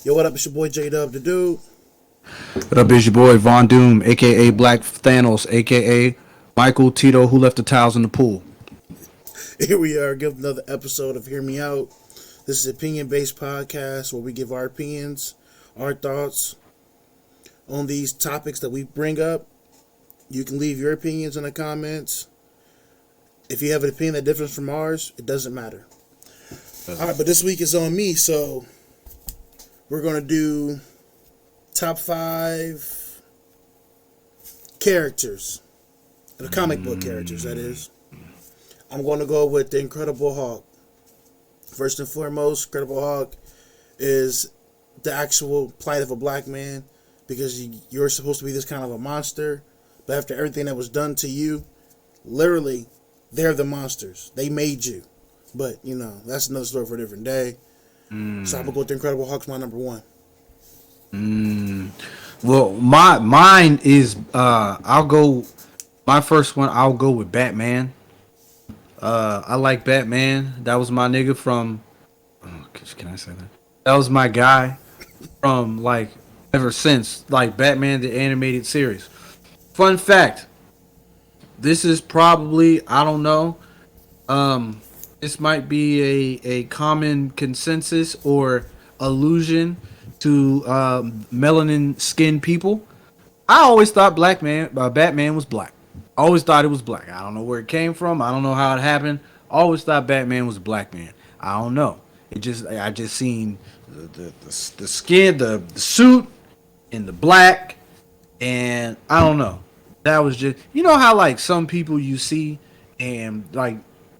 Yo, what up? It's your boy J Dub, the dude. What up, is your boy Von Doom, aka Black Thanos, aka Michael Tito, who left the towels in the pool. Here we are, give another episode of Hear Me Out. This is an opinion-based podcast where we give our opinions, our thoughts on these topics that we bring up. You can leave your opinions in the comments. If you have an opinion that differs from ours, it doesn't matter. All right, but this week is on me, so we're going to do top 5 characters, the comic book characters, that is. I'm going to go with the Incredible Hulk. First and foremost, Incredible Hulk is the actual plight of a black man, because you're supposed to be this kind of a monster, but after everything that was done to you, literally, they're the monsters. They made you. But, you know, that's another story for a different day. So I'm going to go with the Incredible Hulk's my number 1. Well, mine is I'll go. My first one, I'll go with Batman. I like Batman. That was my nigga from. Oh, can I say that? That was my guy from ever since Batman the animated series. Fun fact. This is probably, I don't know. This might be a common consensus or allusion to melanin skinned people. I always thought Batman was black. I always thought it was black. I don't know where it came from. I don't know how it happened. I always thought Batman was a black man. I don't know. I just seen the skin, the suit, and the black, and I don't know. That was just, you know how some people you see and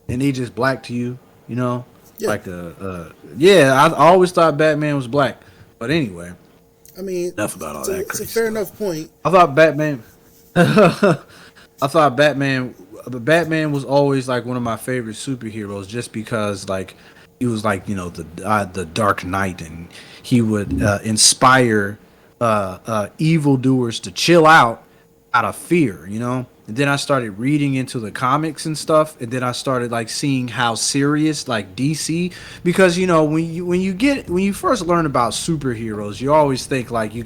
they just black to you, you know? Yeah. I always thought Batman was black. But anyway, I mean, enough about all that. It's a fair enough point. I thought Batman. Batman was always one of my favorite superheroes, just because he was the Dark Knight, and he would inspire evildoers to chill out of fear, you know. And then I started reading into the comics and stuff, and then I started seeing how serious DC, because you know when you first learn about superheroes, you always think you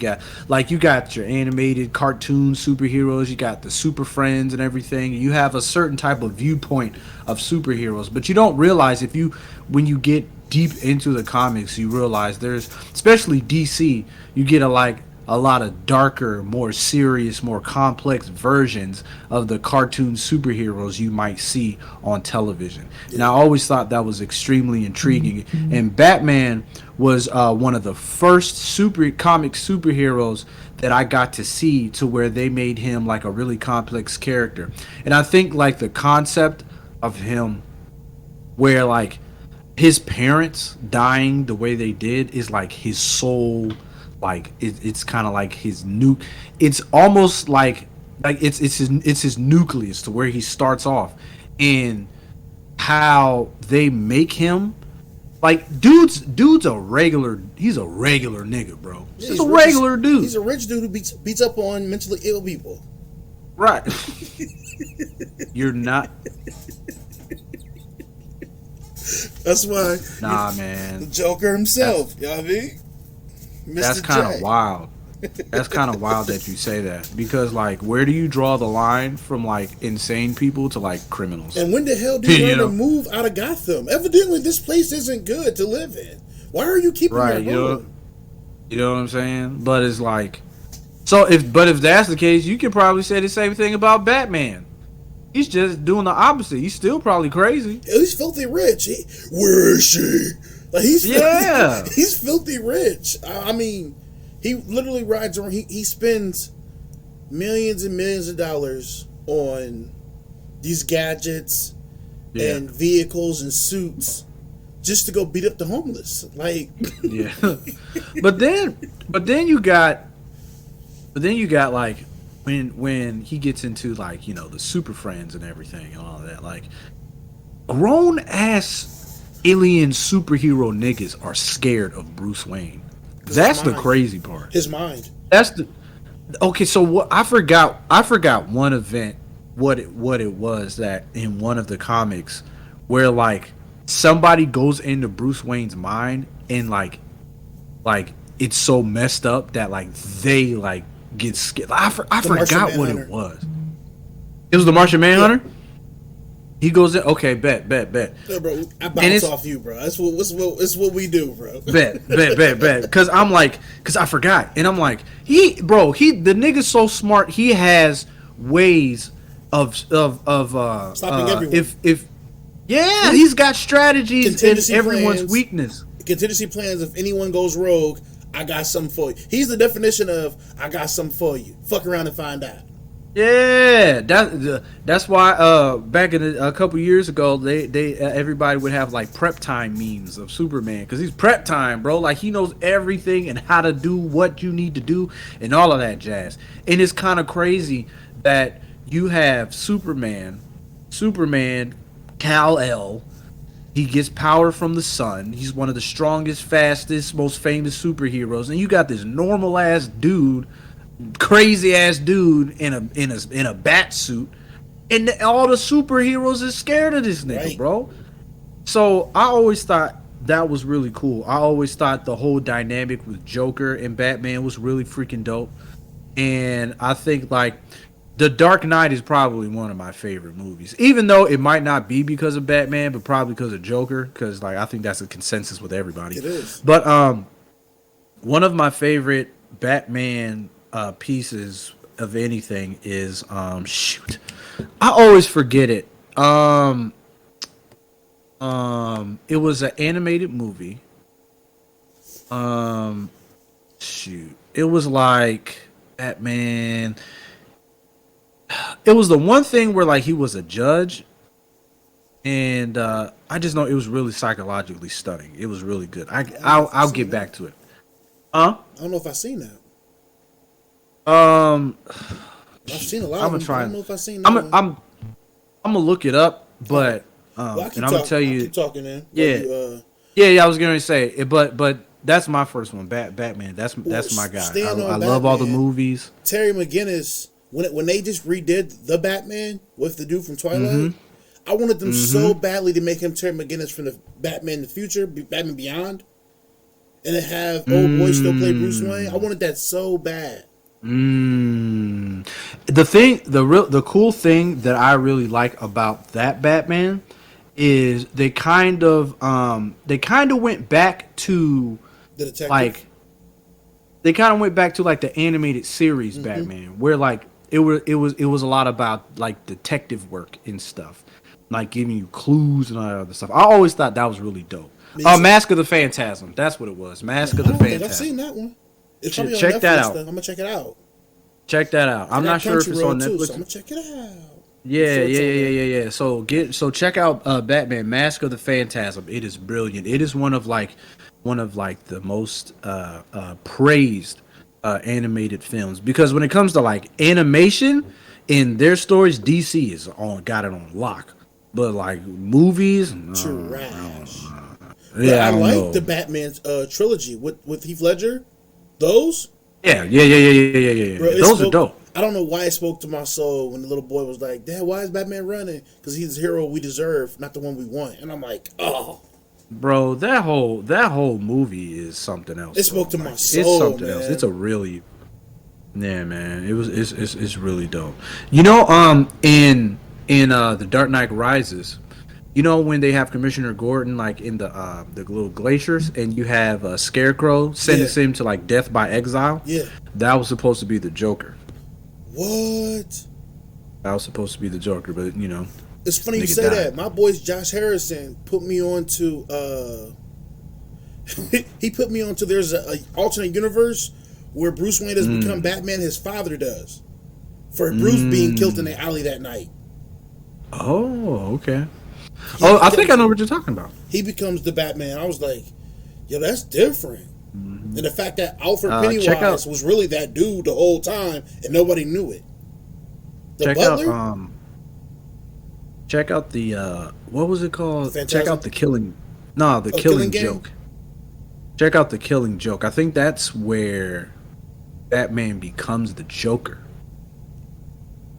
got your animated cartoon superheroes, you got the Super Friends and everything. You have a certain type of viewpoint of superheroes, but you don't realize when you get deep into the comics, you realize there's, especially DC, you get a lot of darker, more serious, more complex versions of the cartoon superheroes you might see on television. And I always thought that was extremely intriguing. And Batman was one of the first comic superheroes that I got to see, to where they made him a really complex character. And I think the concept of him, where his parents dying the way they did, is his soul. It's kind of his nuke. It's almost it's his nucleus, to where he starts off, and how they make him dude's a regular. He's a regular nigga, bro. Yeah, he's a regular dude. He's a rich dude who beats up on mentally ill people. Right. You're not. That's why. Nah, man. The Joker himself. You know what I mean? That's kind of wild. That's kind of wild that you say that, because where do you draw the line from insane people to criminals? And when the hell do you want to move out of Gotham? Evidently, this place isn't good to live in. Why are you keeping right? your home? You know what I'm saying? But it's so if that's the case, you can probably say the same thing about Batman. He's just doing the opposite. He's still probably crazy. He's filthy rich. Where is she? He's filthy rich. I mean, he literally rides around. He spends millions and millions of dollars on these gadgets and vehicles and suits just to go beat up the homeless. Yeah. But then you got when he gets into the Super Friends and everything and all that, grown ass alien superhero niggas are scared of Bruce Wayne. That's the crazy part. His mind. That's the okay. So what? I forgot one event. What it was that in one of the comics where somebody goes into Bruce Wayne's mind and it's so messed up that like they like get scared. I The Martian forgot what it Manhunter. was. It was the Martian Yeah. Manhunter. He goes in. Okay, bet. Yeah, bro, I And bounce it's off you, bro. That's what we do, bro. bet. Because I forgot, and I'm like, the nigga's so smart. He has ways of Stopping everyone. if yeah, he's got strategies in Contingency everyone's plans. weakness. Contingency plans. If anyone goes rogue, I got something for you. He's the definition of I got something for you. Fuck around and find out. Yeah, that's why back in a couple years ago they everybody would have like prep time memes of Superman because he's prep time, bro. Like he knows everything and how to do what you need to do and all of that jazz. And it's kind of crazy that you have Superman, Kal-El. He gets power from the sun. He's one of the strongest, fastest, most famous superheroes, and you got this normal ass dude, crazy ass dude in a bat suit, and all the superheroes is scared of this nigga, Right. bro. So I always thought that was really cool. I always thought the whole dynamic with Joker and Batman was really freaking dope, and I think like The Dark Knight is probably one of my favorite movies, even though it might not be because of Batman, but probably because of Joker, because like I think that's a consensus with everybody. It is. But one of my favorite Batman pieces of anything is shoot, I always forget it. It was an animated movie. Shoot, it was like Batman. It was the one thing where like he was a judge, and I just know it was really psychologically stunning. It was really good. I'll get back to it. I don't know if I've seen that. Um, I've seen a lot I'm of gonna them. try. I don't know if I've seen that I'm one. I'm I'm gonna look it up, but Well, I keep and I'm gonna tell I'll you. keep talking then. Yeah. Yeah. I was gonna say it, but that's my first one. Batman. That's my guy. staying on I love all the Batman. movies. Terry McGinnis, when they just redid the Batman with the dude from Twilight, Mm-hmm. I wanted them so badly to make him Terry McGinnis from the Batman in the future, Batman Beyond, and then have old boy still play Bruce Wayne. I wanted that so bad. The cool thing that I really like about that Batman is they kind of went back to The detective. like the animated series Batman, where like it was a lot about like detective work and stuff, like giving you clues and all that other stuff. I always thought that was really dope. Mask of the Phantasm, that's what it was. Mask of I the don't think I've Phantasm. seen that one. It's Check probably on Netflix, that out. though. I'm gonna check it out. Check that out. I'm not sure if it's on Crunchyroll, too, Netflix. so I'm gonna check it out. Yeah. Sure it's on there. So check out Batman Mask of the Phantasm. It is brilliant. It is one of the most praised animated films, because when it comes to like animation in their stories, DC is got it on lock. But like movies, Trash. yeah, I don't like know. the Batman trilogy with Heath Ledger. Those, Yeah. bro, it Those are spoke- dope. I don't know why it spoke to my soul when the little boy was like, "Dad, why is Batman running? Because he's the hero we deserve, not the one we want." And I'm like, "Oh, Bro, that whole movie is something else. It spoke bro. to my Like, soul, It's something man. else. It's a really, yeah, man. It's really dope. You know, in the Dark Knight Rises, you know when they have Commissioner Gordon like in the little glaciers, and you have a Scarecrow sentencing him to like death by exile. yeah, That was supposed to be the Joker. what?" That was supposed to be the Joker, but you know, It's funny you Nigga say died. that. My boy's Josh Harrison put me on to he put me on to there's a alternate universe where Bruce Wayne has become Batman, his father does. For Bruce being killed in the alley that night. oh, okay. Oh, I think I know what you're talking about. He becomes the Batman. I was like, yo, that's different. And the fact that Alfred check Pennywise out- was really that dude the whole time and nobody knew it. The Check Butler? out check out the what was it called? Phantasm? Check out the killing. No, the Killing killing Game? joke. Check out the Killing Joke. I think that's where Batman becomes the Joker.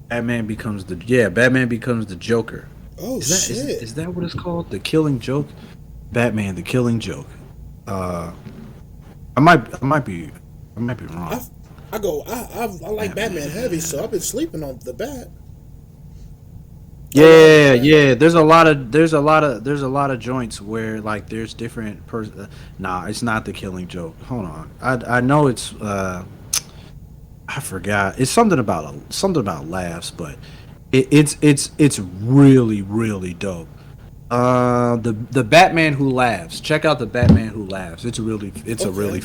Batman becomes the Joker. Oh, Is shit. is that what it's called? The Killing Joke? Batman, the Killing Joke. I might be wrong. I like Batman heavy, so I've been sleeping on the Bat. A lot of the Yeah, Bat. yeah. There's a lot of joints where like there's different Nah, it's not the Killing Joke. Hold on. I know it's I forgot. It's something about laughs, but it's really dope. The Batman Who Laughs. Check out the Batman Who Laughs. It's a Okay, really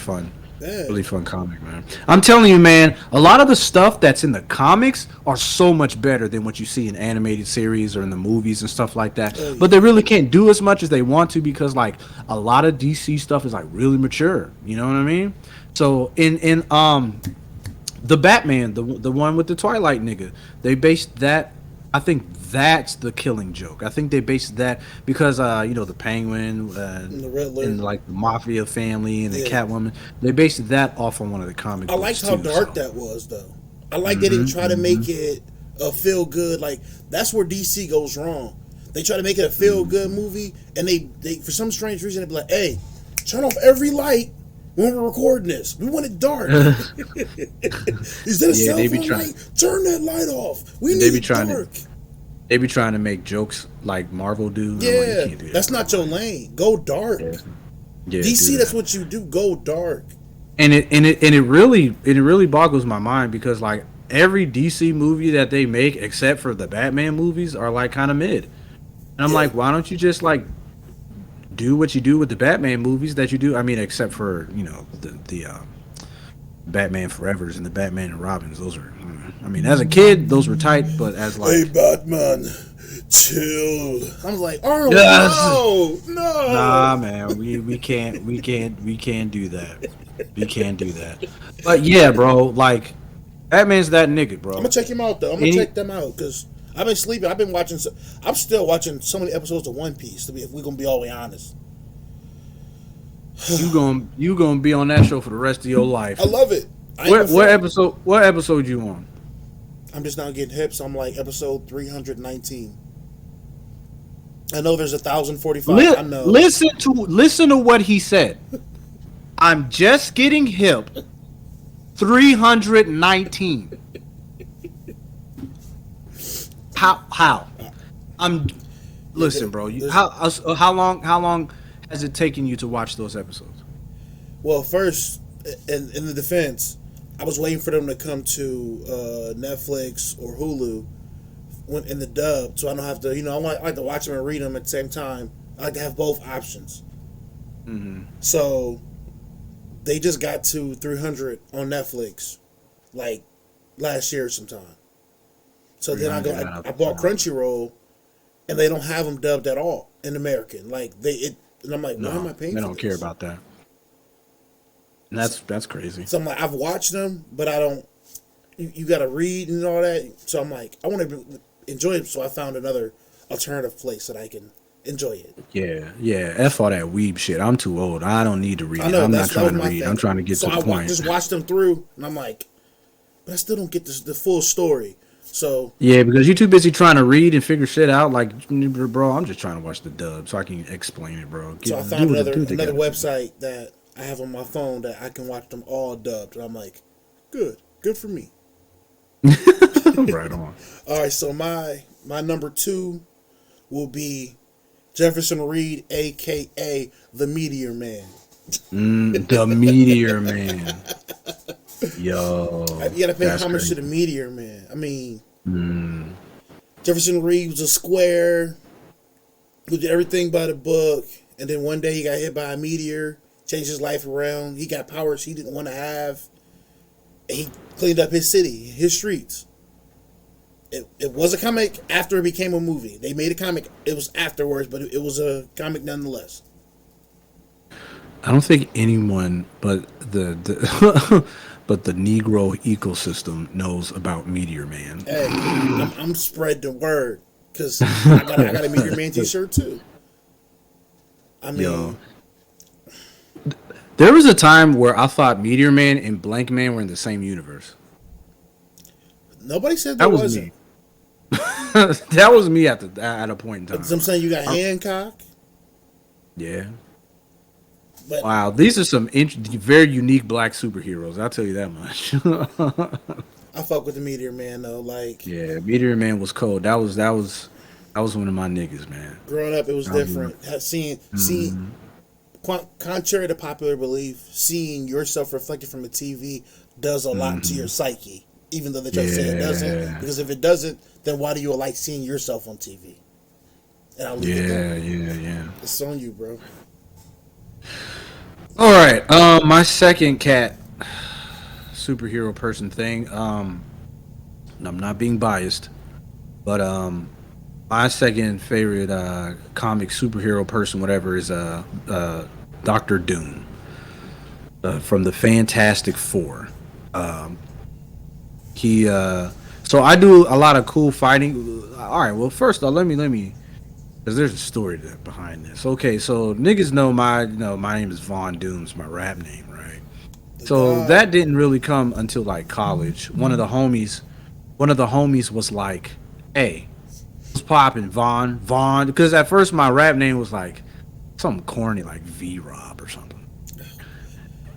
bad. fun comic, man. I'm telling you, man, a lot of the stuff that's in the comics are so much better than what you see in animated series or in the movies and stuff like that. Oh But yeah, they really can't do as much as they want to because like a lot of DC stuff is like really mature. You know what I mean? So in the Batman, the one with the Twilight nigga, they based that. I think that's the Killing Joke. I think they based that because you know the Penguin and the Riddler. and like the Mafia family and the Yeah, Catwoman. They based that off on one of the comic I liked books how too. dark So that was, though. I like they didn't try to make it a feel good. Like that's where DC goes wrong. They try to make it a feel good movie, and they for some strange reason they be like, "Hey, turn off every light when we're recording this. We want it dark. Is that a yeah, cell phone light? Turn that light off. We they need be it trying to dark." they be trying to make jokes like Marvel do. And I'm like, you Yeah, can't do that, that's bro. not your Like, lane. Go dark. yeah, yeah, do DC, that's that. what you do. Go dark. It really boggles my mind because like every DC movie that they make except for the Batman movies are like kind of mid. And I'm Yeah, like, why don't you just like do what you do with the Batman movies that you do? I mean, except for you know the Batman Forevers and the Batman and Robins. Those are, I mean, as a kid, those were tight, but as hey like, Batman, chill. I was like, oh yes, no, no. nah, man, we can't do that. We can't do that. But yeah, bro, like Batman's that nigga, I'm gonna bro. check him out though. I'm gonna Any check them out because I've been sleeping. I've been watching. I'm still watching so many episodes of One Piece. To be, if we're gonna be all the way honest, you gonna be on that show for the rest of your I life. love it. I ain't gonna front. What episode you on? I'm just now getting hip, so I'm like episode 319. I know there's 1,045. I know. Listen to what he said. I'm just getting hip. 319. How? I'm listen, bro. How long has it taken you to watch those episodes? Well, first, in the defense, I was waiting for them to come to Netflix or Hulu when in the dub, so I don't have to. I like to watch them and read them at the same time. I like to have both options. So they just got to 300 on Netflix, like last year sometime. So then 300 out I of bought 400. Crunchyroll, and they don't have them dubbed at all in American. Like and I'm like, why am I No, paying they for don't care this? about that. And that's crazy. So I'm like, I've watched them, but I don't. You got to read and all that. So I'm like, I want to enjoy it. So I found another alternative place that I can enjoy it. Yeah, yeah. F all that weeb shit. I'm too old. I don't need to I read. know I'm not that was trying to my read. I'm thing. trying to get So to the point. just watched them through, and I'm like, but I still don't get the full story. So Yeah, because you're too busy trying to read and figure shit out. Like, bro, I'm just trying to watch the dub so I can explain it, bro. I found another website that I have on my phone that I can watch them all dubbed, and I'm like, good for me. Right on. All right, so my number two will be Jefferson Reed, aka the Meteor Man. The Meteor Man. Yo, You gotta pay that's homage to crazy. the Meteor Man. I mean, Jefferson Reed was a square who did everything by the book, and then one day he got hit by a meteor, changed his life around. He got powers he didn't want to have. And he cleaned up his city, his streets. It was a comic after it became a movie. They made a comic. It was afterwards, but it was a comic nonetheless. I don't think anyone but the but the Negro ecosystem knows about Meteor Man. Hey, I'm spread the word because I got a Meteor Man T-shirt too. I Yo, mean, there was a time where I thought Meteor Man and Blank Man were in the same universe. nobody said there That was wasn't. me. That was me at a point in So I'm time. saying you got Hancock. Yeah, But Wow, these are some very unique black superheroes. I'll tell you that much. I fuck with the Meteor Man though. Like Yeah, Meteor Man was cold. That was one of my niggas, man. growing up, it was That was one. different. Seeing contrary to popular belief, seeing yourself reflected from a TV does a lot to your psyche. Even though they try to say it doesn't, Yeah, because if it doesn't, then why do you like seeing yourself on TV? And I'll leave it yeah, there. yeah, yeah. It's on you, bro. All right. My second cat superhero person thing. And I'm not being biased, but my second favorite comic superhero person, whatever, is Doctor Doom from the Fantastic Four. Um, he so I do a lot of cool fighting. All right. Well, first off, let me because there's a story behind this. Okay, so niggas know my name is Von Doom's my rap name, right? The So God. that didn't really come until like college. One of the homies was like, "Hey, what's poppin', Von?" Because at first my rap name was like something corny like V Rob or something.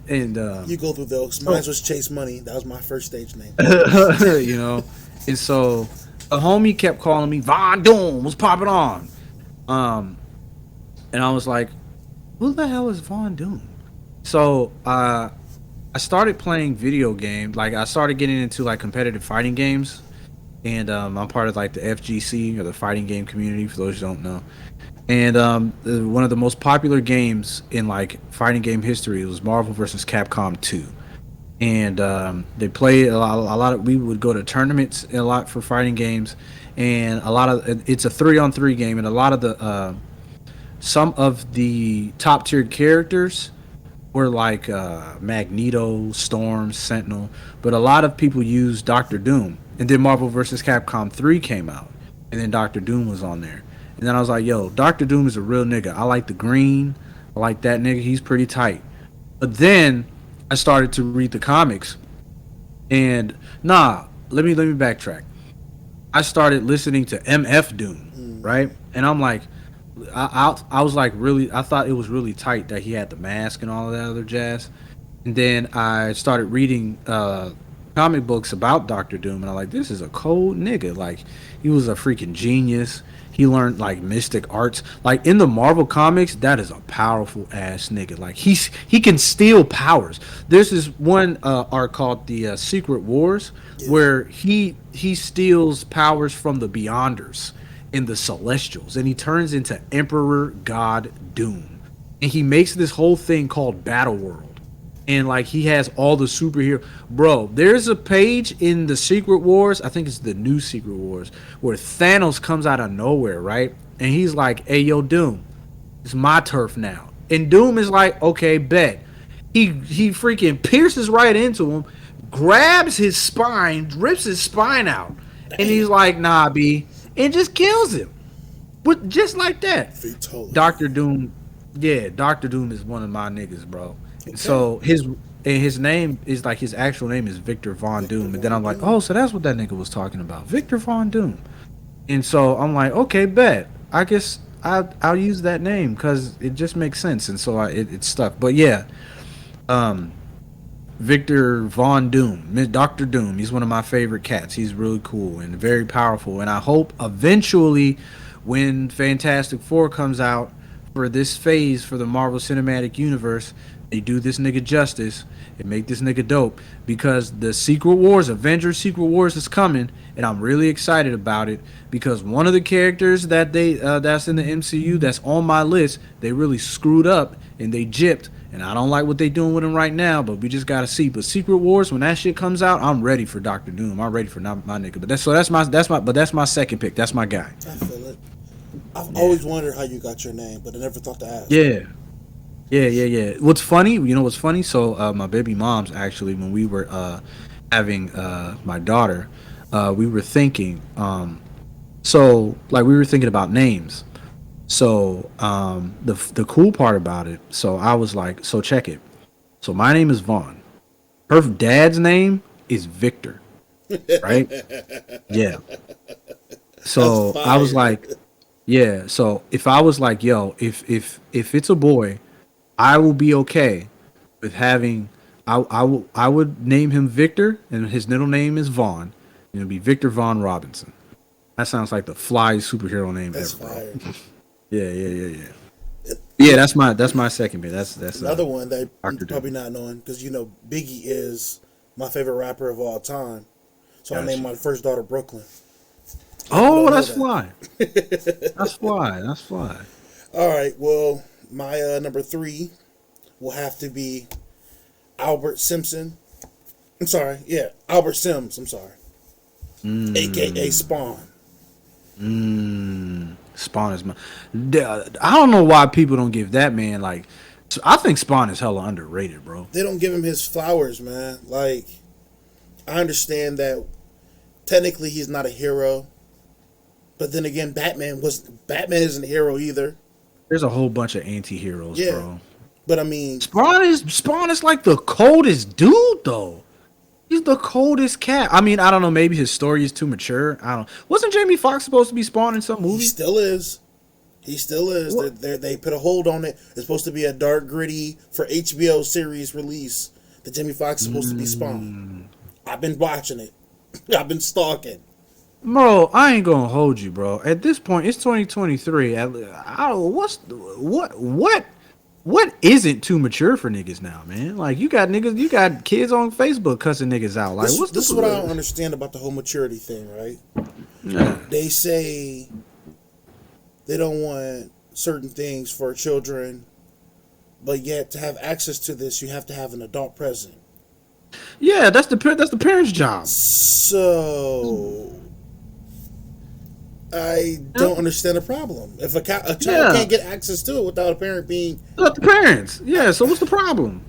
And You go through those. Mine so was Chase Money. That was my first stage name. you know, and so a homie kept calling me Von Doom. What's popping on? Um, and I was like, "Who the hell is Von Doom?" So I started playing video games. Like I started getting into like competitive fighting games, and I'm part of like the FGC or the fighting game community. For those who don't know, and one of the most popular games in like fighting game history was Marvel vs. Capcom 2. And they play a lot of. We would go to tournaments a lot for fighting games, and a lot of it's a 3-on-3 game, and a lot of the some of the top tier characters were like Magneto, Storm, Sentinel, but a lot of people use Doctor Doom. And then Marvel vs. Capcom 3 came out, and then Doctor Doom was on there. And then I was like, yo, Doctor Doom is a real nigga. I like the green. I like that nigga. He's pretty tight. But then I started to read the comics, and let me backtrack. I started listening to MF Doom, right? And I'm like, I was like really, I thought it was really tight that he had the mask and all of that other jazz. And then I started reading comic books about Doctor Doom, and I'm like, this is a cold nigga. Like, he was a freaking genius. He learned like mystic arts. Like in the Marvel comics, that is a powerful ass nigga. Like he can steal powers. There's this one arc called the Secret Wars, Yeah. where he steals powers from the Beyonders and the Celestials, and he turns into Emperor God Doom, and he makes this whole thing called Battle World. And like he has all the superhero, bro. There's a page in the Secret Wars, I think it's the new Secret Wars, where Thanos comes out of nowhere, right? And he's like, "Hey, yo, Doom, it's my turf now." And Doom is like, "Okay, bet." He freaking pierces right into him, grabs his spine, rips his spine out, and he's Damn. like, "Nah, B," and just kills him, but just like that. Fatality. Doctor Doom, yeah, Doctor Doom is one of my niggas, bro. And Okay. so his name is like his actual name is Victor Von Victor Doom, and then Von I'm like, Doom. oh, so that's what that nigga was talking about, Victor Von Doom. And so I'm like, okay, bet. I guess I'll use that name because it just makes sense, and so it stuck. But yeah, um, Victor Von Doom, Doctor Doom. He's one of my favorite cats. He's really cool and very powerful. And I hope eventually, when Fantastic Four comes out for this phase for the Marvel Cinematic Universe, they do this nigga justice and make this nigga dope, because the Secret Wars, Avengers Secret Wars is coming, and I'm really excited about it because one of the characters that that's in the MCU that's on my list, they really screwed up and they gypped, and I don't like what they doing with him right now, but we just gotta see. But Secret Wars, when that shit comes out, I'm ready for Doctor Doom. I'm ready for my nigga. But that's my second pick. That's my guy. I feel it. I've Yeah. always wondered how you got your name, but I never thought to ask. Yeah. Yeah, yeah, yeah. What's funny, you know what's funny? So my baby mom's actually, when we were having my daughter, we were thinking, so like we were thinking about names. So the cool part about it, so I was like, so check it. So my name is Vaughn. Her dad's name is Victor, right? Yeah. That's So I was fire. like, yeah. So if I was like, yo, if it's a boy, I will be okay with having. I would name him Victor, and his middle name is Vaughn. It'll be Victor Vaughn Robinson. That sounds like the fly superhero name That's ever, bro. fire. Yeah. Yeah, that's my second pick. That's Another one that you Dr. probably Dre. not knowing because Biggie is my favorite rapper of all time. So I named Gotcha. my first daughter Brooklyn. People Oh, don't know that's that. fly. That's fly. That's fly. All right. Well, my number 3 will have to be Albert Simpson. I'm sorry. Yeah, Albert Sims. I'm sorry. AKA Spawn. Spawn is my. I don't know why people don't give that man like. I think Spawn is hella underrated, bro. They don't give him his flowers, man. Like, I understand that technically he's not a hero, but then again, Batman isn't a hero either. There's a whole bunch of anti-heroes, Yeah, bro. but I mean, Spawn is like the coldest dude though. He's the coldest cat. I mean, I don't know. Maybe his story is too mature. I don't. Wasn't Jamie Foxx supposed to be Spawn in some he movie? still is. He still is. What? They put a hold on it. It's supposed to be a dark, gritty for HBO series release. That Jamie Foxx is supposed to be Spawn. I've been watching it. I've been stalking. Bro, I ain't gonna hold you, bro. At this point, it's 2023. What isn't too mature for niggas now, man? Like you got kids on Facebook cussing niggas out. Like This is what I don't understand about the whole maturity thing, right? Yeah. They say they don't want certain things for children, but yet to have access to this, you have to have an adult present. Yeah, that's the parents' job. So I don't understand the problem. If a child Yeah. can't get access to it without a parent being, Let the parents. Yeah, so what's the problem?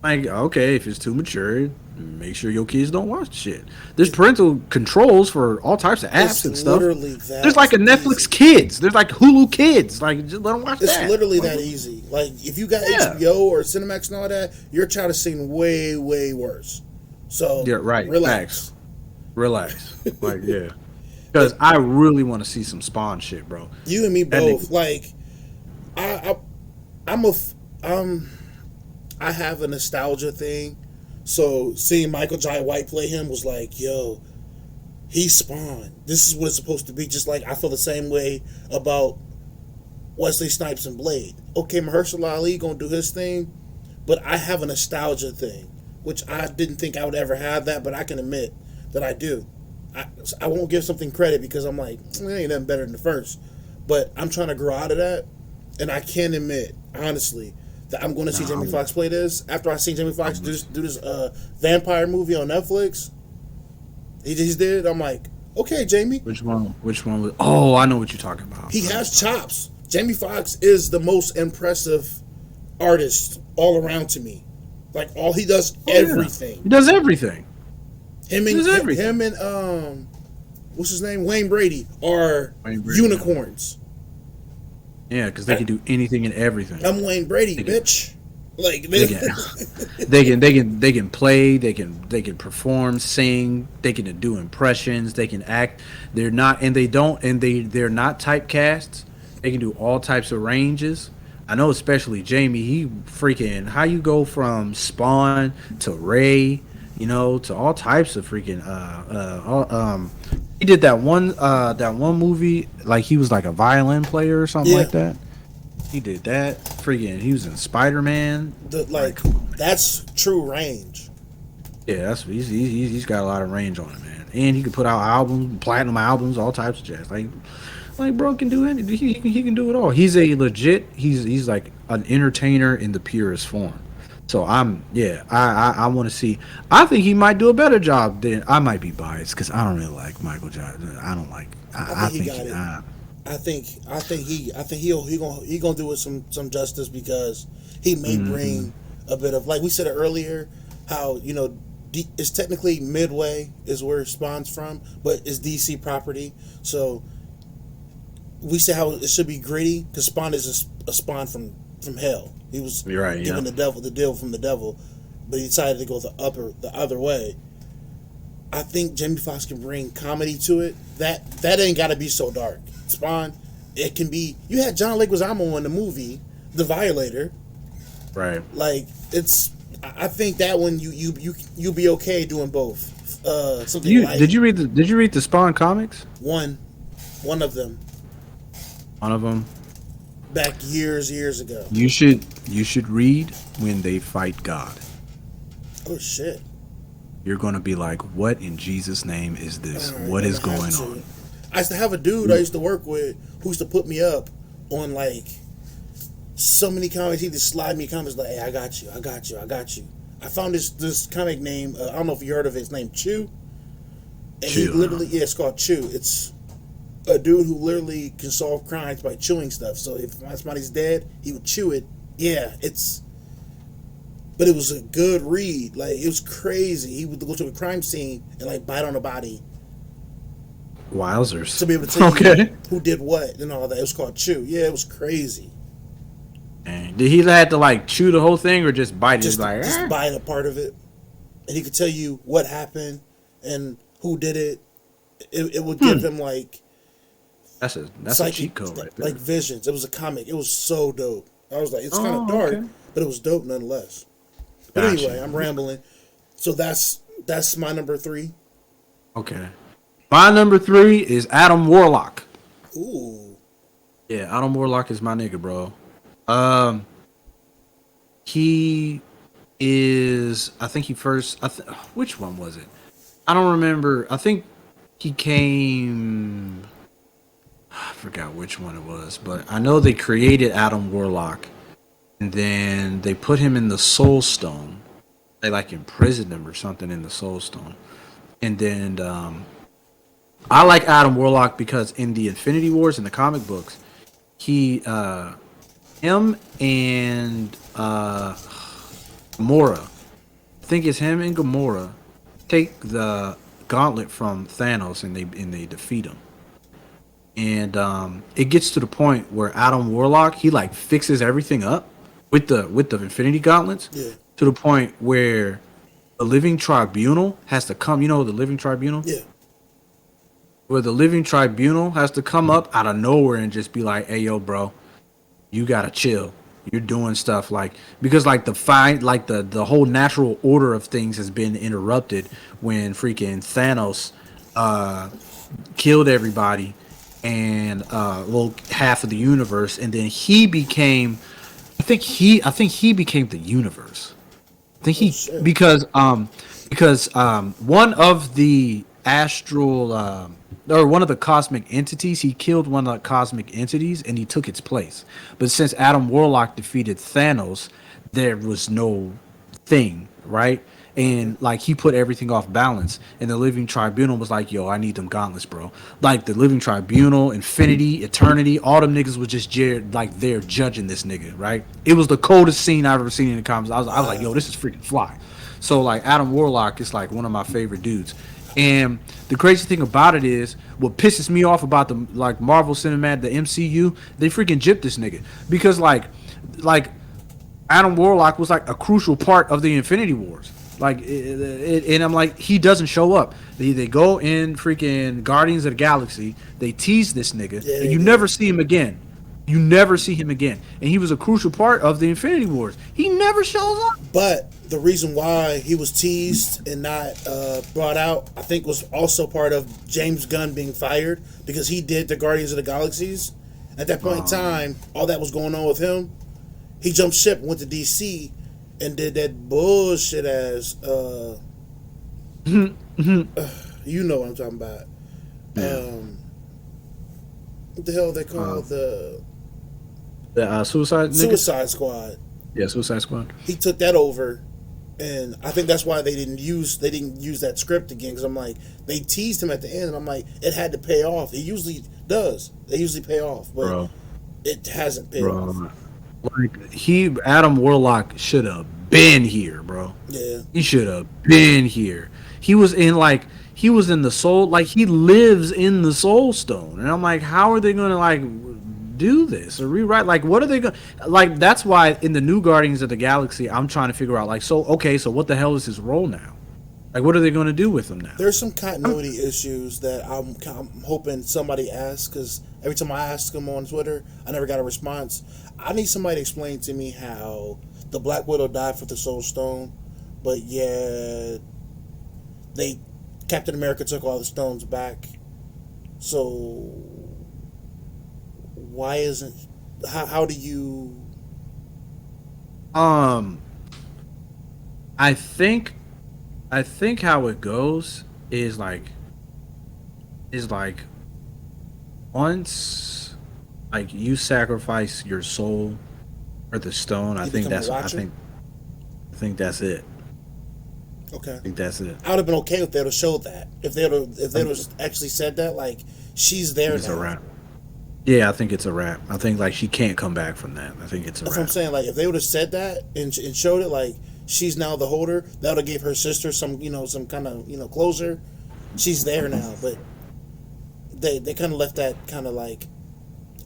Like, okay, if it's too mature, make sure your kids don't watch shit. There's parental controls for all types of apps it's and stuff. literally that. There's like a Netflix easy. Kids. There's like Hulu Kids. Like, just let them watch It's that. literally that easy. Like if you got Yeah. HBO or Cinemax and all that, your child is seen way, way worse. So Yeah, right. relax. Facts. Relax. Like, yeah. Because I really want to see some Spawn shit, bro. You and me That both. nigga- Like I have a nostalgia thing. So seeing Michael Jai White play him was like, yo, he's Spawn. This is what it's supposed to be. Just like I feel the same way about Wesley Snipes and Blade. Okay, Mahershala Ali gonna do his thing, but I have a nostalgia thing, which I didn't think I would ever have that, but I can admit that I do. I won't give something credit because I'm like, it ain't nothing better than the first. But I'm trying to grow out of that, and I can admit, honestly, that I'm going to see Jamie Foxx play this. After I seen Jamie Foxx do this vampire movie on Netflix, he just did. I'm like, okay, Jamie. Which one? Which one was? Oh, I know what you're talking about. He has chops. Jamie Foxx is the most impressive artist all around to me. Like he does everything. He does everything. Him and what's his name? Wayne Brady are Wayne Brady. unicorns. Yeah, because they can do anything and everything. I'm Wayne Brady, bitch. Like They can play, they can perform, sing, they can do impressions, they can act. They're not they're not typecasts. They can do all types of ranges. I know especially Jamie, he freaking how you go from Spawn to Ray, to all types of freaking he did that one movie like he was like a violin player or something like that. He did that. Freaking, he was in Spider-Man. That's true range. Yeah, he's got a lot of range on it, man. And he can put out albums, platinum albums, all types of jazz. Like bro can do anything. He can do it all. He's a legit. He's like an entertainer in the purest form. So I want to see. I think he might do a better job than I might be biased because I don't really like Michael Jackson. I don't like. I think he got it. I think he gonna do it some justice because he may bring a bit of, like we said earlier, how it's technically Midway is where it spawns from, but it's DC property. So we say how it should be gritty because Spawn is a spawn from hell. He was given the deal from the devil, but he decided to go the other way. I think Jamie Foxx can bring comedy to it. That ain't got to be so dark. Spawn, it can be. You had John Leguizamo in the movie The Violator. Right. Like it's, I think that one you'll be okay doing both. Something You did light. you read the Did you read the Spawn comics? One, one of them One of them. back years ago. You should read When They Fight God. Oh shit! You're gonna be like, what in Jesus' name is this? All right, What I'm is gonna have going to. on? I used to have a dude I used to work with who used to put me up on like so many comics. He just slide me comments like, "Hey, I got you, I got you, I got you." I found this comic name. I don't know if you heard of it. It's named Chew, and he Chew, literally, yeah, it's called Chew. It's a dude who literally can solve crimes by chewing stuff. So if somebody's dead, he would chew it. Yeah, but it was a good read. Like it was crazy. He would go to a crime scene and like bite on a body Wowzers. to be able to tell Okay. you who did what and all that. It was called Chew. Yeah, it was crazy. And did he have to like chew the whole thing or just bite it? Just Like, just bite a part of it, and he could tell you what happened and who did it. It would give him like that's a psychic, cheat code right there. like visions. It was a comic. It was so dope. I was like, it's kind of Oh, dark, okay. but it was dope nonetheless. But Gotcha. anyway, I'm rambling. So that's my number 3. Okay. My number 3 is Adam Warlock. Ooh, Yeah, Adam Warlock is my nigga, bro. He is. I think he first. Which one was it? I don't remember. I think he came. I forgot which one it was, but I know they created Adam Warlock, and then they put him in the Soul Stone. They like imprisoned him or something in the Soul Stone, and then I like Adam Warlock because in the Infinity Wars in the comic books, he him and Gamora, I think it's him and Gamora, take the gauntlet from Thanos and they defeat him. And it gets to the point where Adam Warlock he like fixes everything up with the Infinity Gauntlets yeah, to the point where the Living Tribunal has to come. You know the Living Tribunal, yeah. where the Living Tribunal has to come up out of nowhere and just be like, "Hey, yo, bro, you gotta chill. You're doing stuff like because like the whole natural order of things has been interrupted when freaking Thanos killed everybody and well half of the universe, and then he became. I think he became the universe. I think Oh he shit. because one of the astral or one of the cosmic entities he killed one of the cosmic entities and he took its place. But since Adam Warlock defeated Thanos, there was no thing, right? And like he put everything off balance, and the Living Tribunal was like, "Yo, I need them gauntlets, bro." Like the Living Tribunal, Infinity, Eternity, all them niggas was just like they're judging this nigga, right? It was the coldest scene I've ever seen in the comics. I was like, "Yo, this is freaking fly." So like Adam Warlock is like one of my favorite dudes, and the crazy thing about it is, what pisses me off about the like Marvel Cinematic, the MCU, they freaking gypped this nigga because like Adam Warlock was like a crucial part of the Infinity Wars. Like, and I'm like, he doesn't show up. They go in freaking Guardians of the Galaxy. They tease this nigga, Yeah, and they you do. never see him again. You never see him again, and he was a crucial part of the Infinity Wars. He never shows up. But the reason why he was teased and not brought out, I think, was also part of James Gunn being fired because he did the Guardians of the Galaxies. At that point in time, all that was going on with him. He jumped ship, went to DC, and did that bullshit as you know what I'm talking about. What the hell they call The the Suicide nigga? Suicide Squad? Yeah, Suicide Squad. He took that over, and I think that's why they didn't use that script again. Because I'm like, they teased him at the end, and I'm like, it had to pay off. It usually does. They usually pay off, but Bro. it hasn't paid off. Bro, like Adam Warlock should have been here, bro. Yeah, He should have been here. He was in the soul, like he lives in the Soul Stone, and I'm like, how are they gonna like do this or rewrite? Like, what are they gonna like? That's why in the new Guardians of the Galaxy, I'm trying to figure out like, so okay, so what the hell is his role now? Like, what are they gonna do with him now? there's some continuity issues that I'm hoping somebody asks, because every time I ask them on Twitter, I never got a response. I need somebody to explain to me how the Black Widow died for the Soul Stone, but yeah, they Captain America took all the stones back. So why isn't how do you? Um, I think how it goes is like once like you sacrifice your soul for the stone. You become a I watcher? think that's it. Okay. I think that's it. I would have been okay if they would have showed that. If they would have actually said that, like she's there It's a now. wrap. Yeah, I think it's a wrap. I think like she can't come back from that. I think it's a That's what I'm wrap. saying. Like if they would have said that and showed it, like she's now the holder, that would have gave her sister some some kind of closure. She's there now, but they kind of left that kind of like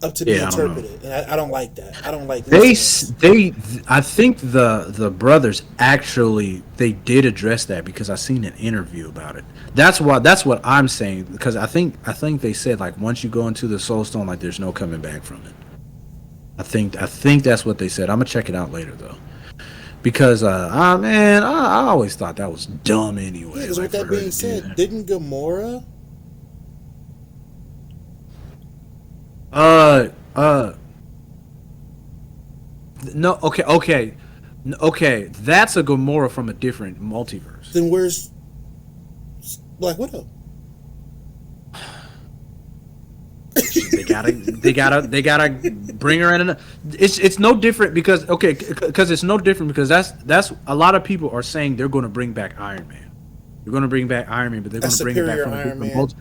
up to be Yeah, I don't know. interpreted, and I don't like that. I don't like They listening. s- they I think the brothers actually they did address that because I seen an interview about it. That's what I'm saying because I think they said like once you go into the soul stone like there's no coming back from it. I think that's what they said. I'm gonna check it out later though because man I always thought that was dumb Yeah, anyway because like with for that her to being do said, that. didn't Gamora? Uh uh no okay that's a Gamora from a different multiverse. Then where's Black Widow? They gotta bring her in. It's no different because because it's no different because that's a lot of people are saying they're going to bring back Iron Man. They're going to bring back Iron Man, but they're A going to bring it back superior from a Iron different Man. multi.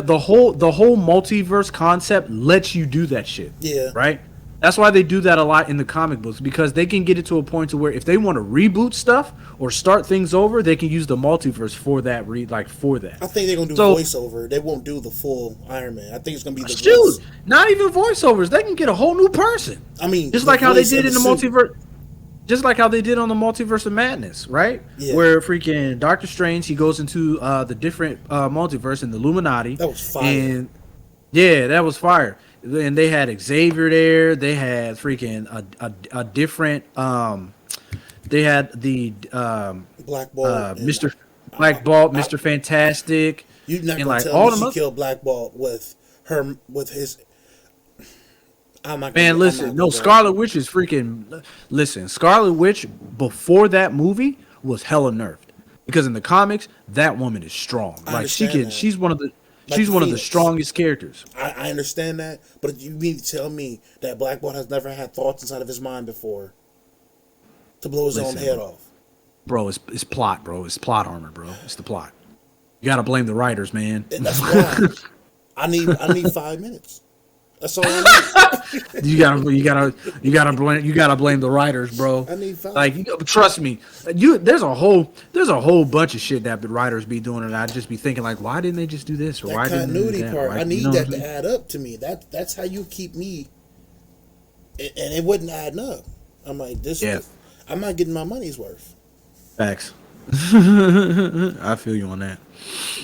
The whole multiverse concept lets you do that shit. Yeah. Right. That's why they do that a lot in the comic books because they can get it to a point to where if they want to reboot stuff or start things over, they can use the multiverse for that. For that. I think they're gonna do So voiceover. They won't do the full Iron Man. I think it's gonna be the shoot, voice. not even voiceovers. They can get a whole new person. I mean, Just the like how they voice did and in the suit. multiverse. Just like how they did on the Multiverse of Madness, right? Yeah. Where freaking Doctor Strange he goes into the different multiverse in the Illuminati. That was fire. And yeah, that was fire. And they had Xavier there. They had freaking a different. They had the Black Bolt. And Mr. Black Bolt, I, Mr. Fantastic, you're not and gonna like tell all me the she killed Black Bolt with his. I'm not. Man, I'm listen, not no, gonna go. Scarlet Witch is freaking. Listen, Scarlet Witch before that movie was hella nerfed because in the comics that woman is strong. I Like she understand can, that. Like she's the one of the Phoenix. strongest characters, I understand that, but you mean to tell me that Black Bolt has never had thoughts inside of his mind before to blow his own Listen, head off? bro. It's plot, bro. It's plot armor, bro. It's the plot. You gotta blame the writers, man. And that's why I need 5 minutes. That's all I need. You gotta blame the writers, bro. I need 5. Like trust me, there's a whole bunch of shit that the writers be doing, and I just be thinking like, why didn't they just do this or That why didn't they do continuity that? part, Like, I you need know that what I'm to saying? add up to me. That's how you keep me, and it wouldn't add up. I'm like this. Yeah. I'm not getting my money's worth. Facts. I feel you on that.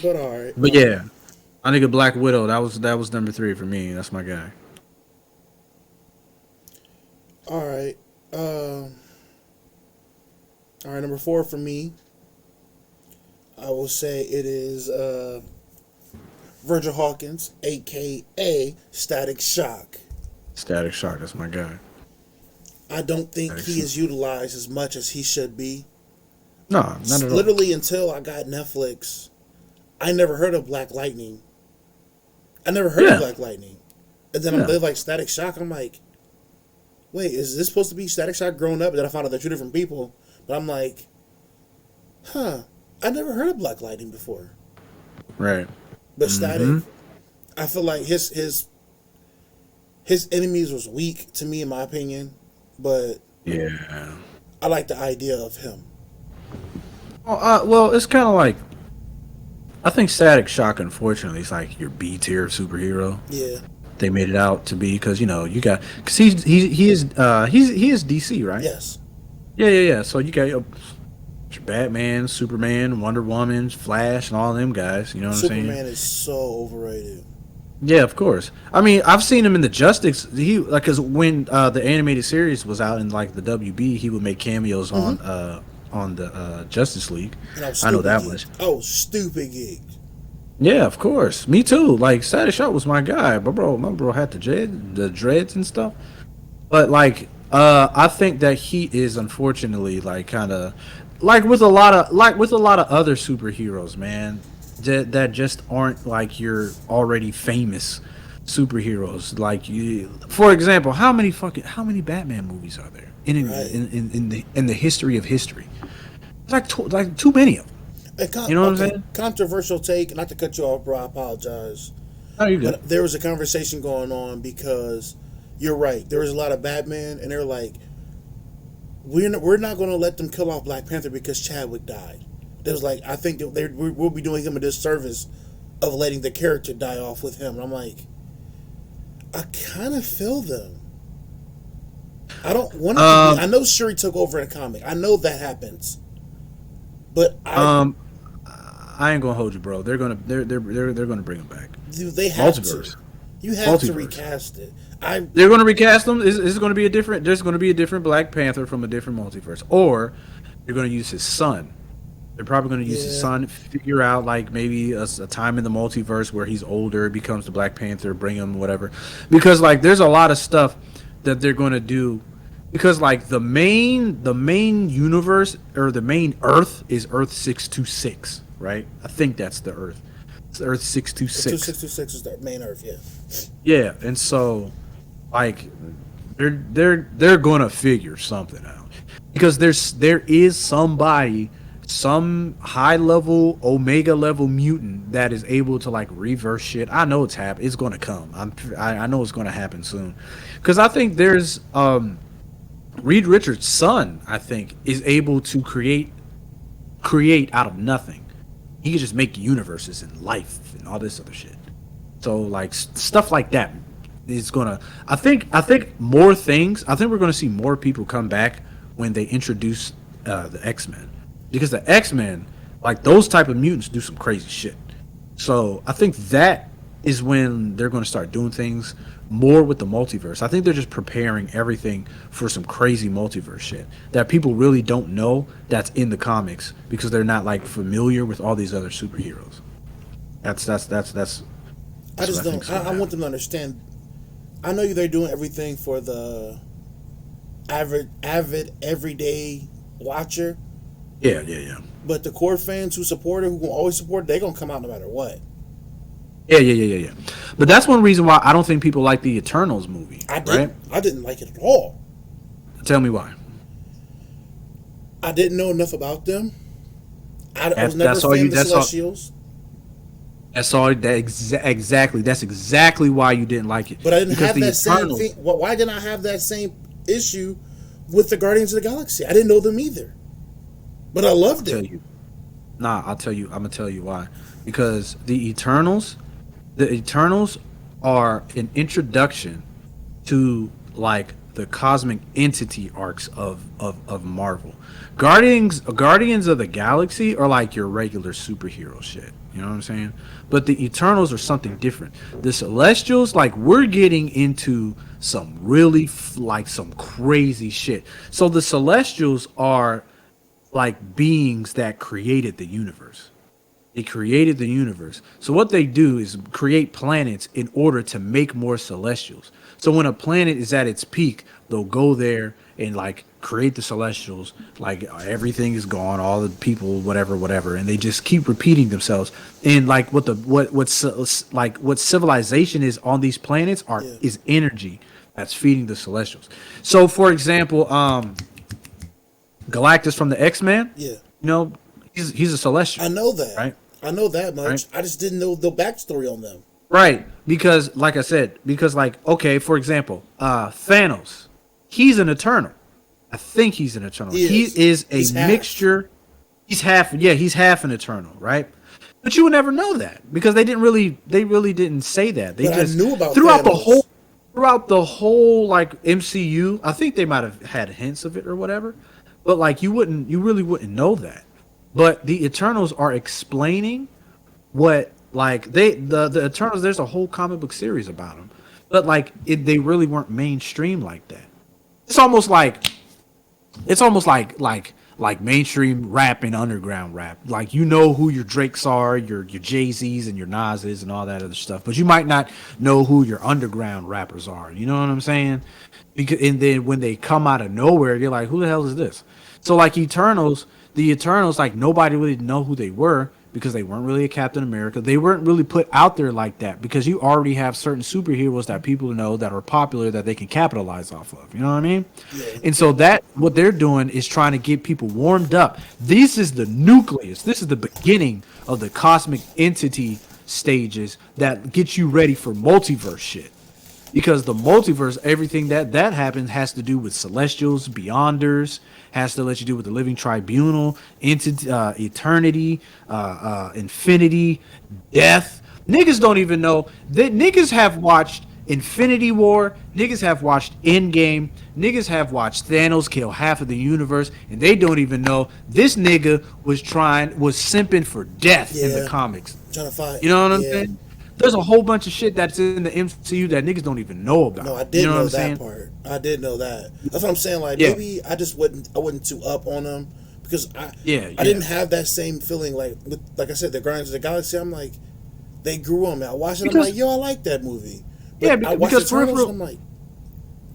But all right. But yeah, I think a Black Widow. That was number 3 for me. That's my guy. All right. All right. Number 4 for me. I will say it is Virgil Hawkins, aka Static Shock. Static Shock. That's my guy. I don't think Static he Shock. is utilized as much as he should be. No, not at all. Literally until I got Netflix, I never heard of Black Lightning. I never heard Yeah. of Black Lightning. And then Yeah. they're like Static Shock. I'm like, wait, is this supposed to be Static Shock grown up? And then I found out they're 2 different people. But I'm like, huh, I never heard of Black Lightning before. Right. But Static, I feel like his enemies was weak to me in my opinion. But Yeah. I like the idea of him. Well, it's kind of like I think Static Shock. Unfortunately, is like your B tier superhero. Yeah. They made it out to be because you got because he is DC, right? Yes. Yeah. So you got your Batman, Superman, Wonder Woman, Flash, and all them guys. You know what I'm saying? Superman is so overrated. Yeah, of course. I mean, I've seen him in the Justice. He like because when the animated series was out in like the WB, he would make cameos on the Justice League. And I was I know stupid that much. geeked. I was stupid geeked. Yeah, of course. Me too. Like Static Shock was my guy, but bro, my bro had the dreads and stuff. But like, I think that he is unfortunately like kind of like with a lot of other superheroes, man, that just aren't like your already famous superheroes. Like you, for example, how many Batman movies are there Right. in the history of history? It's like too many of them. You know what I'm Okay, saying? controversial take. Not to cut you off, bro. I apologize. No, you good. But there was a conversation going on because you're right. There was a lot of Batman, and they're like, we're not going to let them kill off Black Panther because Chadwick died. There's like, I think that we'll be doing him a disservice of letting the character die off with him. And I'm like, I kind of feel them. I don't want it to be. I know Shuri took over in a comic. I know that happens, but Um, I ain't gonna hold you, bro. They're gonna bring him back. they have to. Multiverse. You have to Multiverse. recast it. I They're gonna recast them. Is going to be a different. There's going to be a different Black Panther from a different multiverse, or they're going to use his son. They're probably going to use his Yeah. son, figure out like maybe a time in the multiverse where he's older, becomes the Black Panther, bring him whatever. Because like there's a lot of stuff that they're going to do. Because like the main universe or the main Earth is Earth 626, right? I think that's the Earth. It's Earth The two 626. six two six is the main Earth. Yeah. Yeah, and so like they're gonna figure something out because there is somebody, some high level omega level mutant that is able to like reverse shit. I know it's happening. It's gonna come. I know it's gonna happen soon because I think there's Reed Richards' son. I think is able to create out of nothing. He can just make universes and life and all this other shit. So like stuff like that is gonna. I think more things. I think we're gonna see more people come back when they introduce the X-Men, because the X-Men, like those type of mutants, do some crazy shit. So I think that is when they're gonna start doing things more with the multiverse. I think they're just preparing everything for some crazy multiverse shit that people really don't know that's in the comics because they're not like familiar with all these other superheroes. That's I what just I think's don't. gonna I want happen. them to understand. I know they're doing everything for the avid everyday watcher, Yeah, yeah, yeah. but the core fans who support it, who will always support it, they're gonna come out no matter what. Yeah, yeah, yeah, yeah, yeah. But that's one reason why I don't think people like the Eternals movie, I right? didn't. I didn't like it at all. Tell me why. I didn't know enough about them. I was never a That's all fan you. of the That's all. Celestials, That's all. Exactly. That's exactly why you didn't like it but I didn't because have the that same Eternals. thing. Why didn't I have that same issue with the Guardians of the Galaxy? I didn't know them either, but I I'll loved tell it. you. Nah, I'll tell you. I'm gonna tell you why. Because the Eternals are an introduction to like the cosmic entity arcs of Marvel. Guardians of the Galaxy are like your regular superhero shit. You know what I'm saying? But the Eternals are something different. The Celestials, like we're getting into some really like some crazy shit. So the Celestials are like beings that created the universe. They created the universe. So what they do is create planets in order to make more celestials. So when a planet is at its peak, they'll go there and like create the celestials. Like everything is gone, all the people, whatever, whatever, and they just keep repeating themselves. And like what civilization is on these planets are Yeah, is energy that's feeding the celestials. So for example, Galactus from the X-Men, yeah. you know, he's a celestial, I know that. right? I know that Right? much. I just didn't know the backstory on them. Right. Because like I said, because like okay, for example, Thanos, he's an eternal. I think he's an eternal. He He is. is He's a half. mixture. He's half an eternal, right? But you would never know that because they really didn't say that. They But I just knew about throughout the whole Thanos. throughout the whole like MCU, I think they might have had hints of it or whatever. But like you really wouldn't know that. But the Eternals are explaining what Like the Eternals, there's a whole comic book series about them, but like they really weren't mainstream like that. It's almost like it's almost like mainstream rap and underground rap. Like you know who your Drakes are, your Jay Z's and your Nas's and all that other stuff, but you might not know who your underground rappers are. You know what I'm saying? Because and then when they come out of nowhere, you're like, who the hell is this? So like the Eternals, like nobody really know who they were because they weren't really a Captain America. They weren't really put out there like that because you already have certain superheroes that people know that are popular that they can capitalize off of. You know what I mean? Yeah. And so that what they're doing is trying to get people warmed up. This is the nucleus. This is the beginning of the cosmic entity stages that get you ready for multiverse shit. Because the multiverse, everything that happens has to do with celestials, beyonders, has to let you do with the living tribunal, entity, eternity, infinity, death. Niggas don't even know that niggas have watched Infinity War, niggas have watched Endgame, niggas have watched Thanos kill half of the universe, and they don't even know this nigga was simping for death in the Yeah. comics. Trying to find. You know what I'm Yeah. saying? There's a whole bunch of shit that's in the MCU that niggas don't even know No, I about. did You know what know I'm that saying? part. I did know that. That's what I'm saying. Like Yeah. maybe I wasn't too up on them because Yeah, I yeah. didn't have that same feeling like I said, the Guardians of the Galaxy. I'm like they grew on me. I watched it. I'm Because like, yo, I like that movie. But yeah, I watched because for Eternals. real, And I'm like,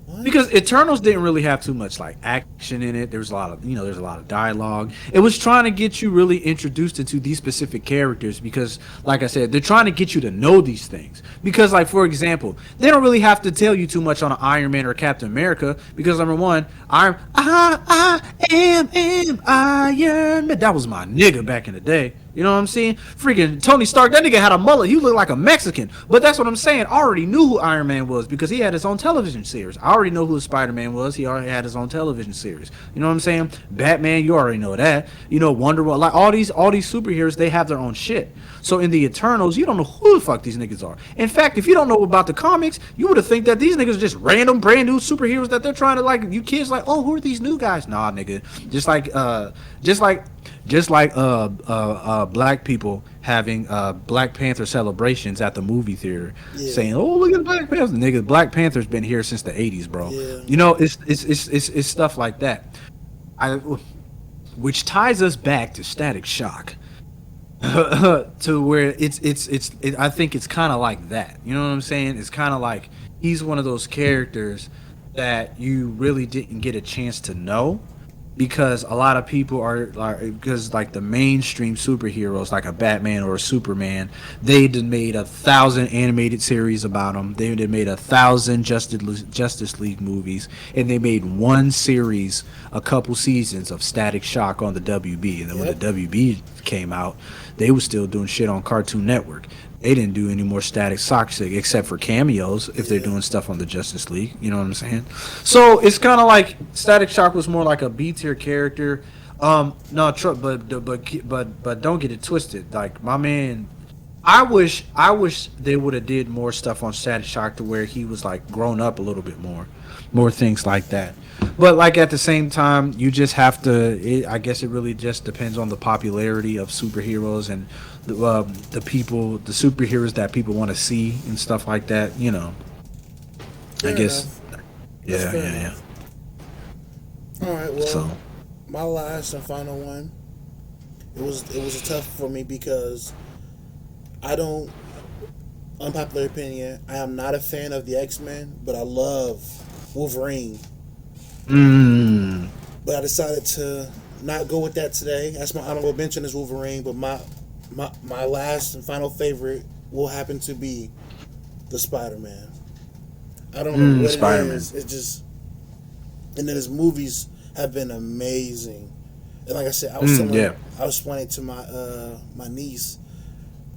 what? because Eternals didn't really have too much like action in it. There was a lot of there's a lot of dialogue. It was trying to get you really introduced into these specific characters because, like I said, they're trying to get you to know these things. Because, like for example, they don't really have to tell you too much on an Iron Man or Captain America because number one, I am Iron Man. That was my nigga back in the day. You know what I'm saying? Freaking Tony Stark, that nigga had a mullet. He looked like a Mexican. But that's what I'm saying. I already knew who Iron Man was because he had his own television series. I already know who Spider-Man was. He already had his own television series. You know what I'm saying? Batman, you already know that. You know, Wonder Woman, like all these superheroes, they have their own shit. So in the Eternals, you don't know who the fuck these niggas are. In fact, if you don't know about the comics, you would have think that these niggas are just random, brand new superheroes that they're trying to like. You kids like, oh, who are these new guys? Nah, nigga. Just like black people having Black Panther celebrations at the movie theater, Yeah. saying, "Oh, look at Black Panther, nigga! Black Panther's been here since the '80s, bro." Yeah. You know, it's stuff like that. I, which ties us back to Static Shock, to where I think it's kind of like that. You know what I'm saying? It's kind of like he's one of those characters that you really didn't get a chance to know because a lot of people are because like the mainstream superheroes like a Batman or a Superman, they done made 1,000 animated series about them. They done made 1,000 Justice League movies, and they made one series, a couple seasons of Static Shock on the WB. And then when Yep. the WB came out, they was still doing shit on Cartoon Network. They didn't do any more Static Shock shit except for cameos if they're doing stuff on the Justice League. You know what I'm saying? So it's kind of like Static Shock was more like a B tier character. No, but don't get it twisted. Like my man, I wish they would have did more stuff on Static Shock to where he was like grown up a little bit more things like that. But like at the same time, you just have to. I guess it really just depends on the popularity of superheroes and the people, the superheroes that people want to see and stuff like that. You know, I Fair guess. enough. Yeah, That's fair yeah, yeah. enough. All right. Well, So my last and final one. It was a tough for me because I don't. Unpopular opinion. I am not a fan of the X-Men, but I love Wolverine. But I decided to not go with that today. That's my honorable mention is Wolverine. But my last and final favorite will happen to be the Spider-Man. I don't know what Spider-Man. it is. It's just, and then his movies have been amazing. And like I said, I was explaining to my niece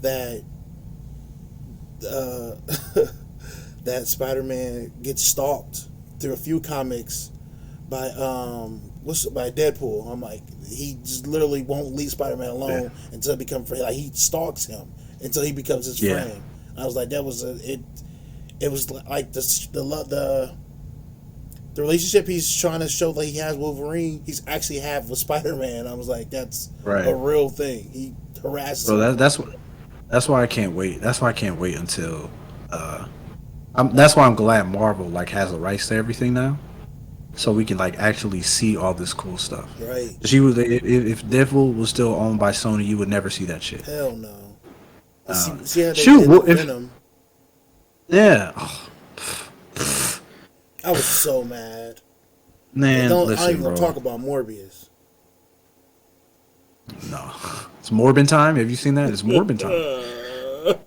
that that Spider-Man gets stalked through a few comics by by Deadpool. I'm like, he just literally won't leave Spider-Man alone until he becomes friend. Like he stalks him until he becomes his friend. I was like, that was it was like the relationship he's trying to show that he has Wolverine, he's actually have with Spider-Man. I was like, that's a real thing. He harasses him. that's what That's why I can't wait. That's why I can't wait until. Uh, that's why I'm glad Marvel like has the rights to everything now, so we can like actually see all this cool stuff. Right? She was if Deadpool was still owned by Sony, you would never see that shit. Hell no. And see how they Shoot, did what with if Venom. yeah, I was so mad. And man, don't I ain't listen, even gonna bro. talk about Morbius. No, it's Morbin time. Have you seen that? It's Morbin time.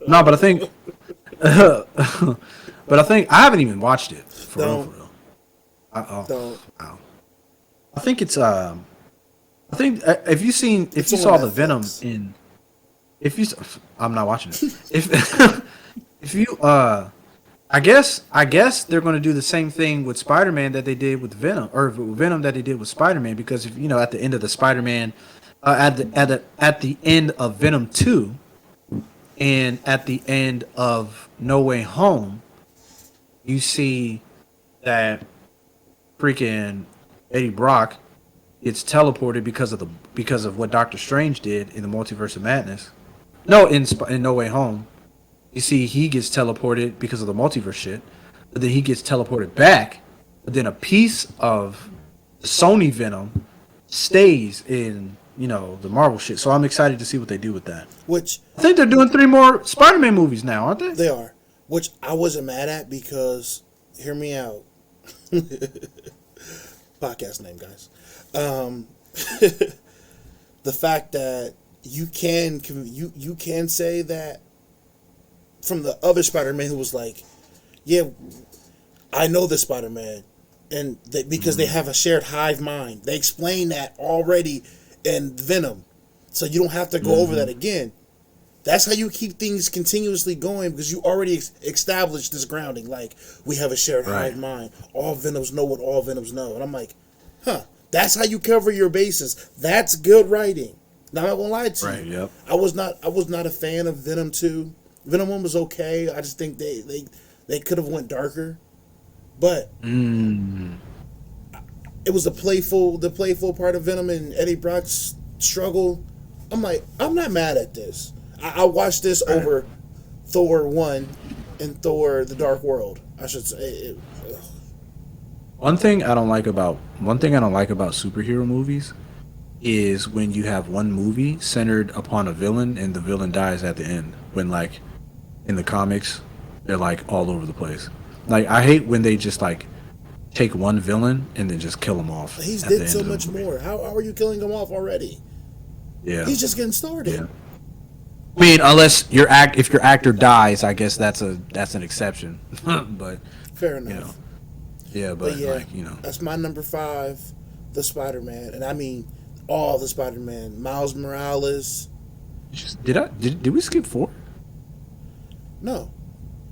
No, but I think, but I think I haven't even watched it for real. For Don't real. don't. Wow. I think it's I think if you seen if It's you on saw the Venom Netflix. in if you I'm not watching it. If if you I guess they're going to do the same thing with Spider-Man that they did with Venom, or Venom that they did with Spider-Man, because if you know at the end of the Spider-Man, at the end of Venom 2, and at the end of No Way Home, you see that freaking Eddie Brock gets teleported because of what Doctor Strange did in the Multiverse of Madness. No, in No Way Home, you see he gets teleported because of the multiverse shit, but then he gets teleported back. But then a piece of the Sony Venom stays in the Marvel shit. So I'm excited to see what they do with that. Which I think they're doing 3 more Spider-Man movies now, aren't they? they are. Which I wasn't mad at because hear me out. Podcast name, guys. Um, the fact that you can say that from the other Spider-Man who was like, yeah, I know this Spider-Man, and because they have a shared hive mind. They explain that already in Venom, so you don't have to go over that again. That's how you keep things continuously going because you already established this grounding. Like, we have a shared hive mind. All Venoms know what all Venoms know. And I'm like, huh, that's how you cover your bases. That's good writing. Now, I'm not gonna lie to you. Right. Yep. I was not a fan of Venom 2. Venom 1 was okay. I just think they could have went darker. But it was the playful part of Venom and Eddie Brock's struggle. I'm like, I'm not mad at this. I watched this over Thor 1 and Thor The Dark World, I should say. One thing I don't like about superhero movies is when you have one movie centered upon a villain and the villain dies at the end. When like in the comics, they're like all over the place. Like I hate when they just like take one villain and then just kill him off. He's at the did end so of the much movie. more. How are you killing him off already? Yeah. He's just getting started. Yeah. I mean, unless if your actor dies, I guess that's an exception. But Fair you know, enough. yeah, But but yeah, like that's my number 5, the Spider-Man, and I mean all the Spider-Man. Miles Morales. did we skip 4? No,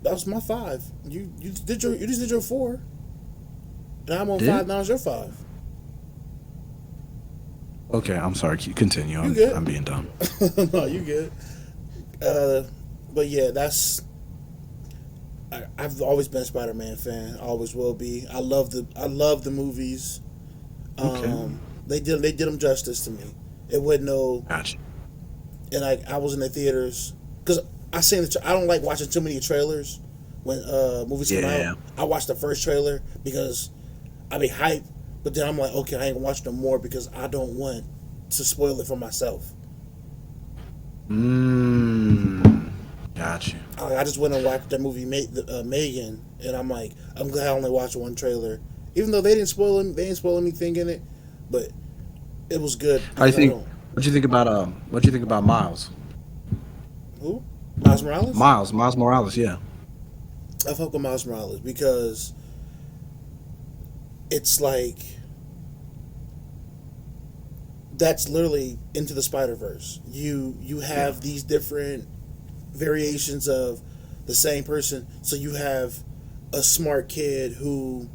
that was my 5. You just did your 4, and I'm on Did? 5. Now it's your 5. Okay, I'm sorry. Continue. You good? I'm being dumb. No, you good. But yeah, I've always been a Spider-Man fan. Always will be. I love the movies. Okay. They did them justice to me. It wasn't no, Gotcha. and I was in the theaters because I don't like watching too many trailers when movies come Yeah. out. I watched the first trailer because I be hyped, but then I'm like, okay, I ain't gonna watch no more because I don't want to spoil it for myself. Gotcha. I just went and watched that movie Megan, and I'm like, I'm glad I only watched one trailer, even though they didn't spoil anything in it, but it was good. How you think? What you think about Miles? Who? Miles Morales? Miles Morales. Yeah. I fuck with Miles Morales because it's like that's literally into the Spider-Verse. You have these different variations of the same person. So you have a smart kid who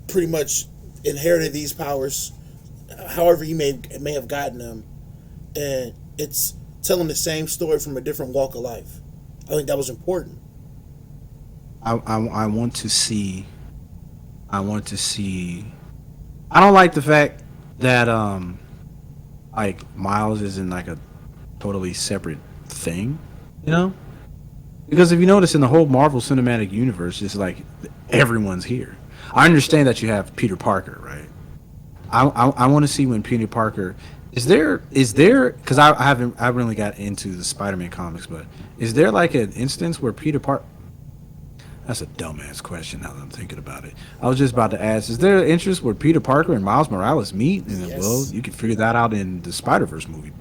pretty much inherited these powers, however he may have gotten them, and it's telling the same story from a different walk of life. I think that was important. I want to see. I want to see. I don't like the fact that like Miles is in like a totally separate thing, you know? Because if you notice in the whole Marvel Cinematic Universe, it's like everyone's here. I understand that you have Peter Parker, right? I want to see when Peter Parker is there because I haven't really got into the Spider-Man comics, but is there like an instance where Peter Parker? That's a dumbass question now that I'm thinking about it. I was just about to ask, is there an interest where Peter Parker and Miles Morales meet? And then, well, Yes. you can figure that out in the Spider-Verse movie,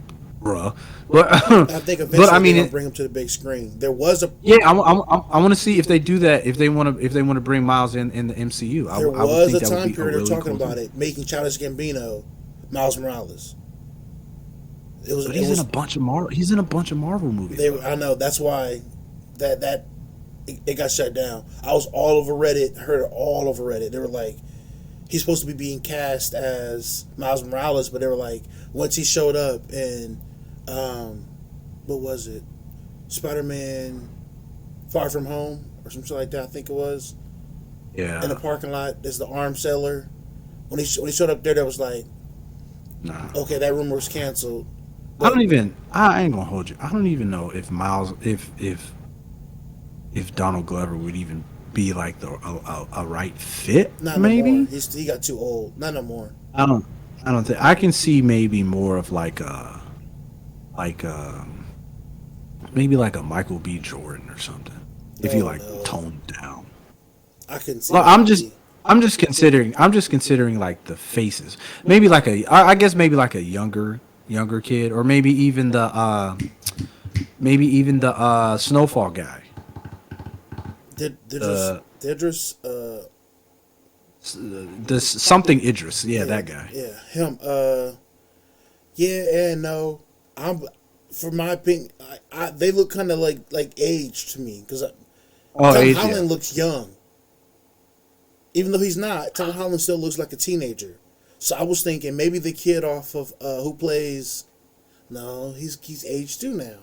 bruh. But I think but I eventually they're mean, gonna bring him to the big screen. There was a yeah, I want to see if they do that. If they want to bring Miles in the MCU, there I would was think a that would time be a period they're really talking cool about thing. it, making Childish Gambino Miles Morales. It was But it he's in a was bunch of Marvel. He's in a bunch of Marvel movies, they though. I know that's why that it got shut down. I was all over Reddit, heard it all over Reddit. They were like, he's supposed to be being cast as Miles Morales, but they were like, once he showed up in, what was it, Spider-Man Far From Home or something like that, I think it was, in the Yeah, parking lot. There's the arm seller. When he showed up there, that was like, nah. okay, that rumor was canceled. I But don't even. I ain't gonna hold you. I don't even know if Miles, if Donald Glover would even be like a right fit. not no more. Maybe He got too old. Not no more. I don't. I don't think I can see maybe more of like maybe like a Michael B. Jordan or something. If you Oh like no, toned down. I couldn't see Well, Michael B. I'm just considering like the faces. Maybe like I guess maybe like a younger kid, or maybe even the Snowfall guy. Uh, Didris, this something Idris. Yeah, yeah, that guy. yeah, him. Yeah and no. I'm, for my opinion, they look kind of like aged to me because Oh, Tom age, yeah. Holland looks young, even though he's not. Tom Holland still looks like a teenager. So I was thinking maybe the kid off of who plays. No, he's aged too now.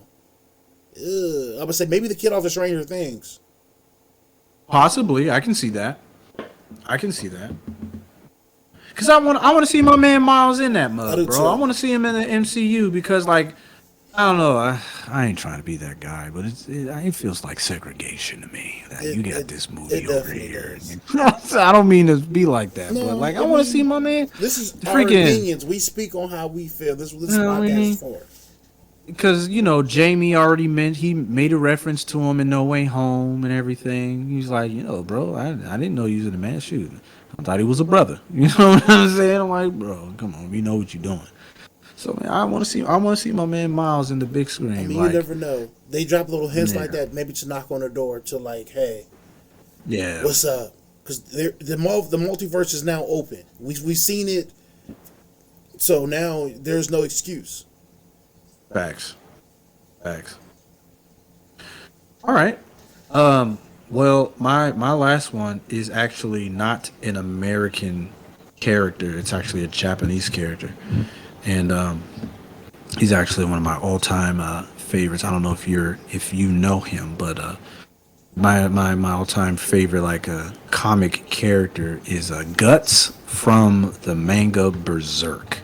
Ugh. I would say maybe the kid off of Stranger Things. Possibly, I can see that. I can see that. Cause I want to see my man Miles in that I mug, do bro. I too. want to see him in the MCU because, like, I don't know. I ain't trying to be that guy, but it feels like segregation to me that It you got it this it movie over definitely here. does. I don't mean to be like that, but No, like I I want to see mean my man this is our freaking. opinions. We speak on how we feel. This You know what I podcast is mean? for. Because Jamie already meant he made a reference to him in No Way Home and everything. He's like, bro, I didn't know you was in a man shoot. I thought he was a brother. You know what I'm saying? I'm like, bro, come on, you know what you're doing. So man, I want to see my man Miles in the big I screen. mean, you Like, never know. They drop little hints like yeah, that, maybe to knock on the door to like, hey, yeah, what's up? Because the multiverse is now open. We've seen it, so now there's no excuse. facts, facts. All right. Well, my last one is actually not an American character. It's actually a Japanese character, and he's actually one of my all-time favorites. I don't know if you know him, but my all-time favorite like comic character is Guts from the manga Berserk.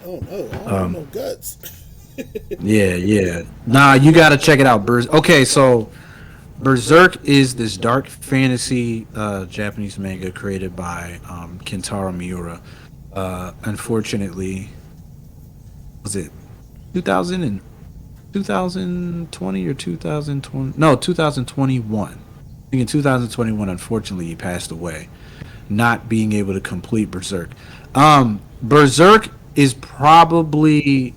Oh no, I don't know no guts. Yeah, yeah. Nah, you gotta check it out. Okay, so Berserk is this dark fantasy Japanese manga created by Kentaro Miura. Unfortunately, was it 2000 and 2020 or 2020? No, 2021. I think in 2021, unfortunately, he passed away, not being able to complete Berserk. Berserk is probably.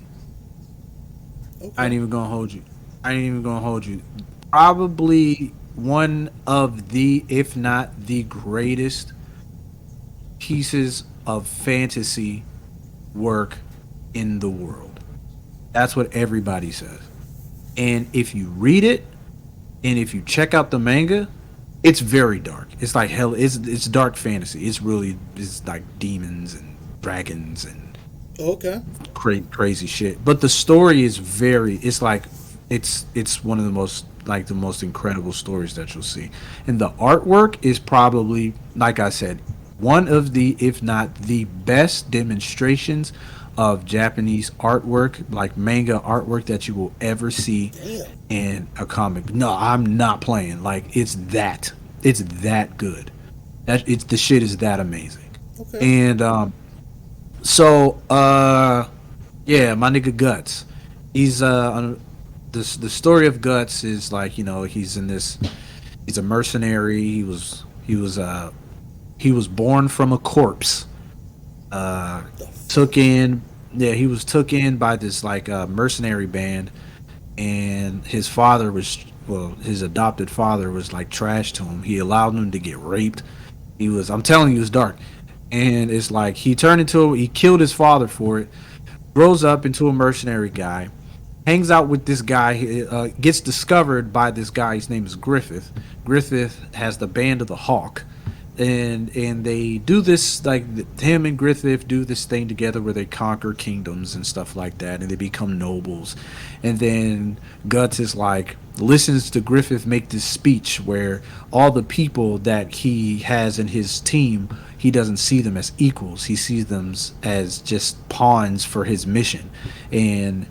I Okay, ain't even gonna hold you. I ain't even gonna hold you. Probably one of the, if not the greatest pieces of fantasy work in the world. That's what everybody says. And if you read it and if you check out the manga, it's very dark. It's like hell. It's dark fantasy. It's like demons and dragons and okay. crazy shit. But the story is very. It's like it's one of the most incredible stories that you'll see. And the artwork is probably, like I said, one of the, if not the best demonstrations of Japanese artwork, like manga artwork, that you will ever see Damn. in a comic. No, I'm not playing. Like it's that good. That it's the shit is that amazing. Okay. And so yeah, my nigga Guts. He's the story of Guts is like, he's in this, he's a mercenary. He was born from a corpse. The Took fuck? in Yeah, he was took in by this like mercenary band, and his father was, well, his adopted father was like trash to him. He allowed him to get raped. I'm telling you, it's dark. And it's like he killed his father for it, grows up into a mercenary guy, hangs out with this guy, gets discovered by this guy. His name is Griffith. Griffith has the Band of the Hawk, and they do this, like, him and Griffith do this thing together where they conquer kingdoms and stuff like that, and they become nobles. And then Guts is like listens to Griffith make this speech where all the people that he has in his team, he doesn't see them as equals. He sees them as just pawns for his mission. And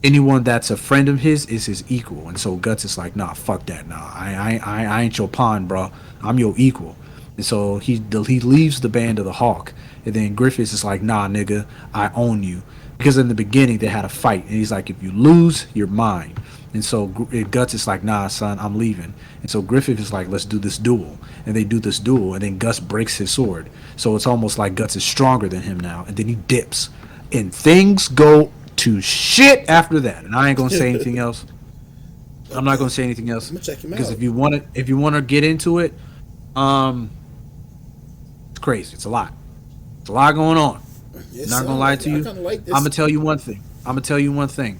anyone that's a friend of his is his equal. And so Guts is like, nah, fuck that. Nah, I ain't your pawn, bro. I'm your equal. And so he leaves the Band of the Hawk. And then Griffiths is like, nah, nigga, I own you. Because in the beginning they had a fight, and he's like, if you lose, you're mine. And so Guts is like, nah, son, I'm leaving. And so Griffith is like, let's do this duel. And they do this duel, and then Guts breaks his sword. So it's almost like Guts is stronger than him now. And then he dips, and things go to shit after that. And I ain't gonna say anything else. I'm not Okay. gonna say anything else, I'm gonna check him because out. if you want to get into it, um, it's crazy. It's a lot. It's a lot going on. It Not gonna sounds lie like to it. I you. kind of like I'm this. gonna tell you one thing. I'm gonna tell you one thing.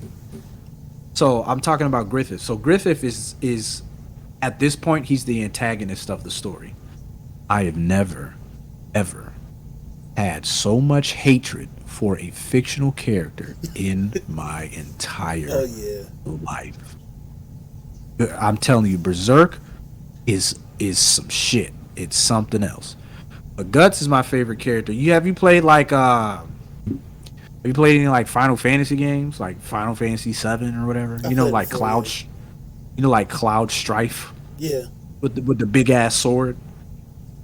So I'm talking about Griffith. So Griffith is at this point, he's the antagonist of the story. I have never ever had so much hatred for a fictional character in my Oh entire yeah. life. I'm telling you, Berserk is some shit. It's something else. But Guts is my favorite character. Have you played like have you played any like Final Fantasy games, like Final Fantasy 7 or whatever? I played before. Yeah. Like Cloud Strife Yeah. with the big ass sword.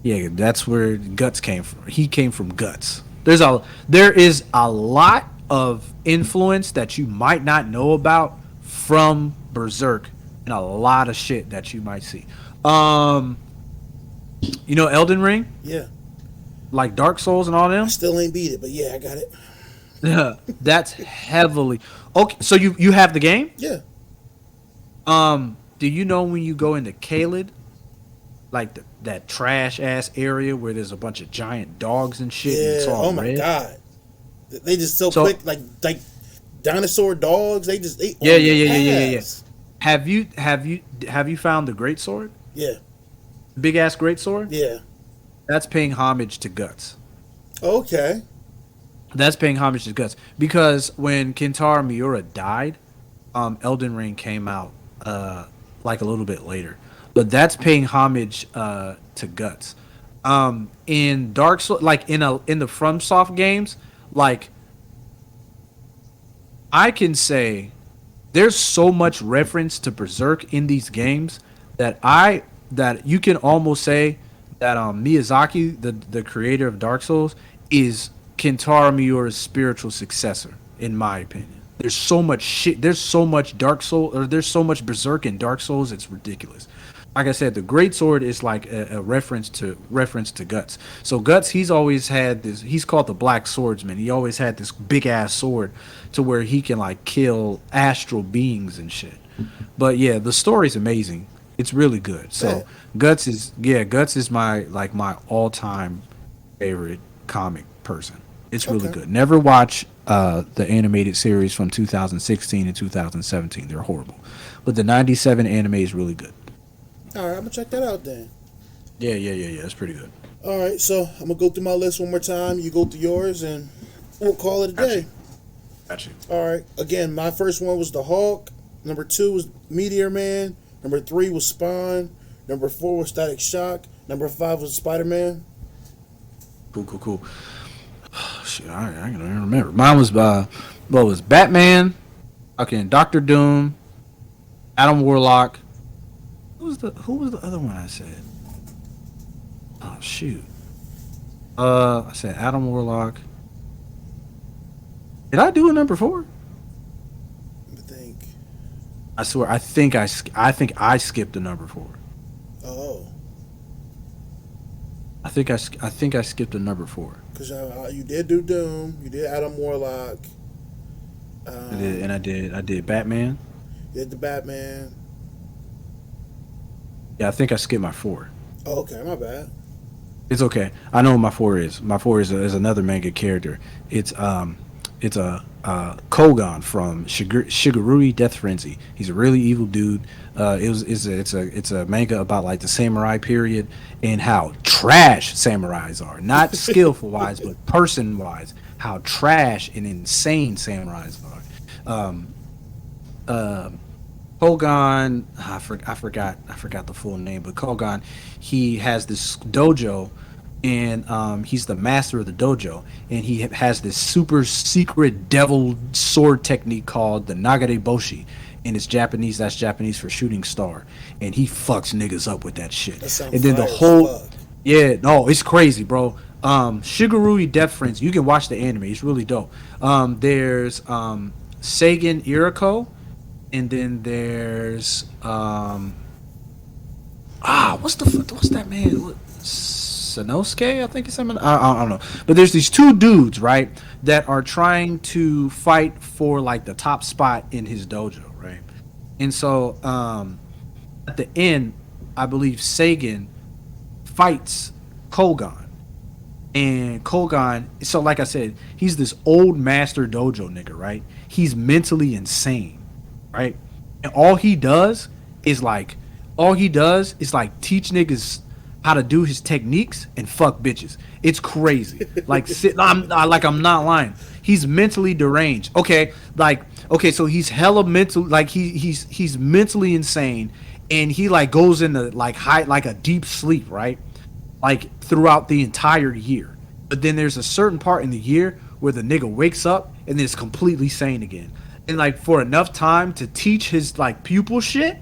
Yeah, that's where Guts came from. He came from Guts. There is a lot of influence that you might not know about from Berserk, and a lot of shit that you might see. Um, Elden Ring, Yeah. like Dark Souls and all I them. still ain't beat it, but yeah, I got it. That's heavily okay. So you have the game. Yeah. Do you know when you go into Kaled, like that trash ass area where there's a bunch of giant dogs and shit, and it's Yeah. all Oh my red? god. They just so So quick, like dinosaur dogs. They yeah, on yeah, your yeah, yeah, yeah, yeah, yeah. ass. Have you found the great sword? Yeah. Big ass great sword? Yeah. That's paying homage to Guts. Okay. That's paying homage to Guts because when Kentaro Miura died, Elden Ring came out like a little bit later, but that's paying homage to Guts. In Dark Souls, like in the FromSoft games, like I can say there's so much reference to Berserk in these games that you can almost say that Miyazaki, the creator of Dark Souls, is Kentaro Miura's spiritual successor, in my opinion. There's so much shit. There's so much there's so much Berserk in Dark Souls. It's ridiculous. Like I said, the Great Sword is like a reference to Guts. So Guts, he's always had this. He's called the Black Swordsman. He always had this big ass sword, to where he can like kill astral beings and shit. But yeah, the story's amazing. It's really good. So Bet. Guts is my all time favorite comic person. It's really Okay. good. Never watch the animated series from 2016 and 2017. They're horrible. But the 97 anime is really good. All right. I'm gonna check that out then. Yeah. It's pretty good. All right. So I'm gonna go through my list one more time. You go through yours, and we'll call it a Got day. you. Got you. All right. Again, my first one was the Hulk. Number 2 was Meteor Man. Number 3 was Spawn. Number 4 was Static Shock. Number 5 was Spider Man. Cool. shit, I don't even remember. Mine was what was Batman, fucking Doctor Doom, Adam Warlock. Who was the other one I said? Oh shoot. I said Adam Warlock. Did I do a number 4? I think. I swear, I think I skipped a number 4. Oh. I think I skipped a number 4. Because you did do Doom. You did Adam Warlock. I did Batman. You did the Batman. Yeah, I think I skipped my 4. Oh, okay. My bad. It's okay. I know what my 4 is. My 4 is another manga character. It's a Kogan from Shigaruri Death Frenzy. He's a really evil dude. It's a manga about like the samurai period and how trash samurais are. Not skillful wise, but person wise. How trash and insane samurais are. Kogan, I forgot the full name, but Kogan, he has this dojo, and he's the master of the dojo, and he has this super secret devil sword technique called the Nagare Boshi, and it's Japanese. That's Japanese for shooting star, and he fucks niggas up with that shit. That And then the whole, yeah, no, it's crazy, bro. Shigaruri Death Friends, you can watch the anime. It's really dope. There's Seigen Iriko. And then there's what's that man? Sanosuke, I think it's something. I don't know. But there's these 2 dudes, right, that are trying to fight for like the top spot in his dojo, right? And so at the end, I believe Seigen fights Kogan. And Kogan, so like I said, he's this old master dojo nigga, right? He's mentally insane. Right, and all he does is like teach niggas how to do his techniques and fuck bitches. It's crazy. Like I'm not lying. He's mentally deranged. Okay, so he's hella mental. Like he's mentally insane, and he like goes into like a deep sleep, right? Like throughout the entire year. But then there's a certain part in the year where the nigga wakes up and then is completely sane again. And like for enough time to teach his like pupil shit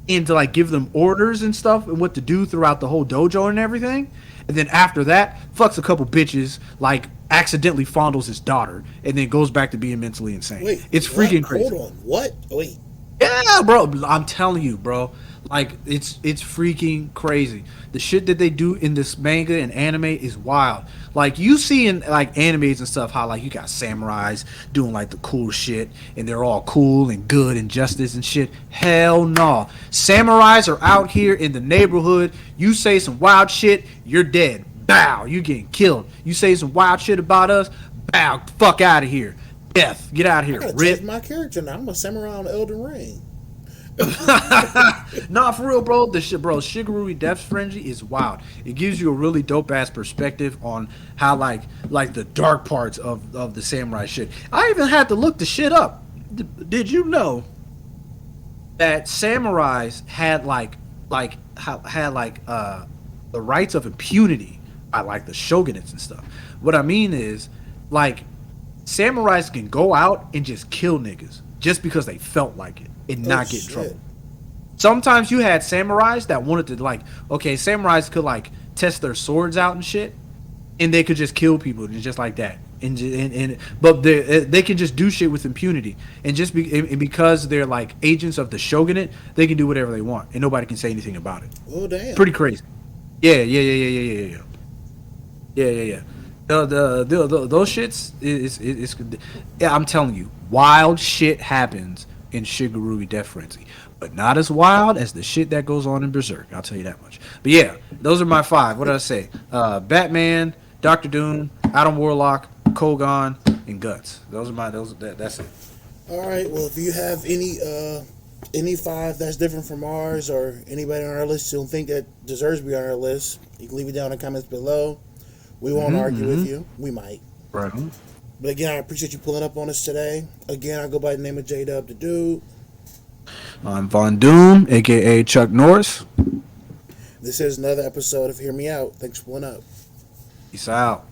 and to like give them orders and stuff and what to do throughout the whole dojo and everything. And then after that, fucks a couple bitches, like accidentally fondles his daughter, and then goes back to being mentally insane. Wait, it's freaking crazy. Hold on. What? Wait. Yeah, bro. I'm telling you, bro. Like it's freaking crazy. The shit that they do in this manga and anime is wild. Like you see in like animes and stuff how like you got samurais doing like the cool shit and they're all cool and good and justice and shit. Hell no. Samurais are out here in the neighborhood. You say some wild shit, you're dead. Bow, you getting killed. You say some wild shit about us, bow, fuck out of here. Death, get out of here. I gotta Rip. change my character now. I'm a samurai on Elden Ring. Nah, for real, bro. The shit, bro. Shigaruri Death Frenzy is wild. It gives you a really dope ass perspective on how like the dark parts of the samurai shit. I even had to look the shit up. Did you know that samurais had the rights of impunity by like the shogunates and stuff? What I mean is like samurais can go out and just kill niggas just because they felt like it and not get in trouble. Sometimes you had samurais that wanted to like, okay, samurais could like test their swords out and shit, and they could just kill people just like that. But they can just do shit with impunity, and because they're like agents of the shogunate, they can do whatever they want, and nobody can say anything about it. Oh damn! Pretty crazy. Yeah. Those shits is yeah, I'm telling you, wild shit happens in Shigaruri Death Frenzy, but not as wild as the shit that goes on in Berserk. I'll tell you that much. But yeah, those are my 5. What did I say? Batman, Doctor Doom, Adam Warlock, Kogan, and Guts. That's it. All right. Well, if you have any 5 that's different from ours, or anybody on our list you don't think that deserves to be on our list, you can leave it down in the comments below. We won't argue with you. We might. Right. But again, I appreciate you pulling up on us today. Again, I go by the name of J-Dub the Dude. I'm Von Doom, a.k.a. Chuck Norris. This is another episode of Hear Me Out. Thanks for pulling up. Peace out.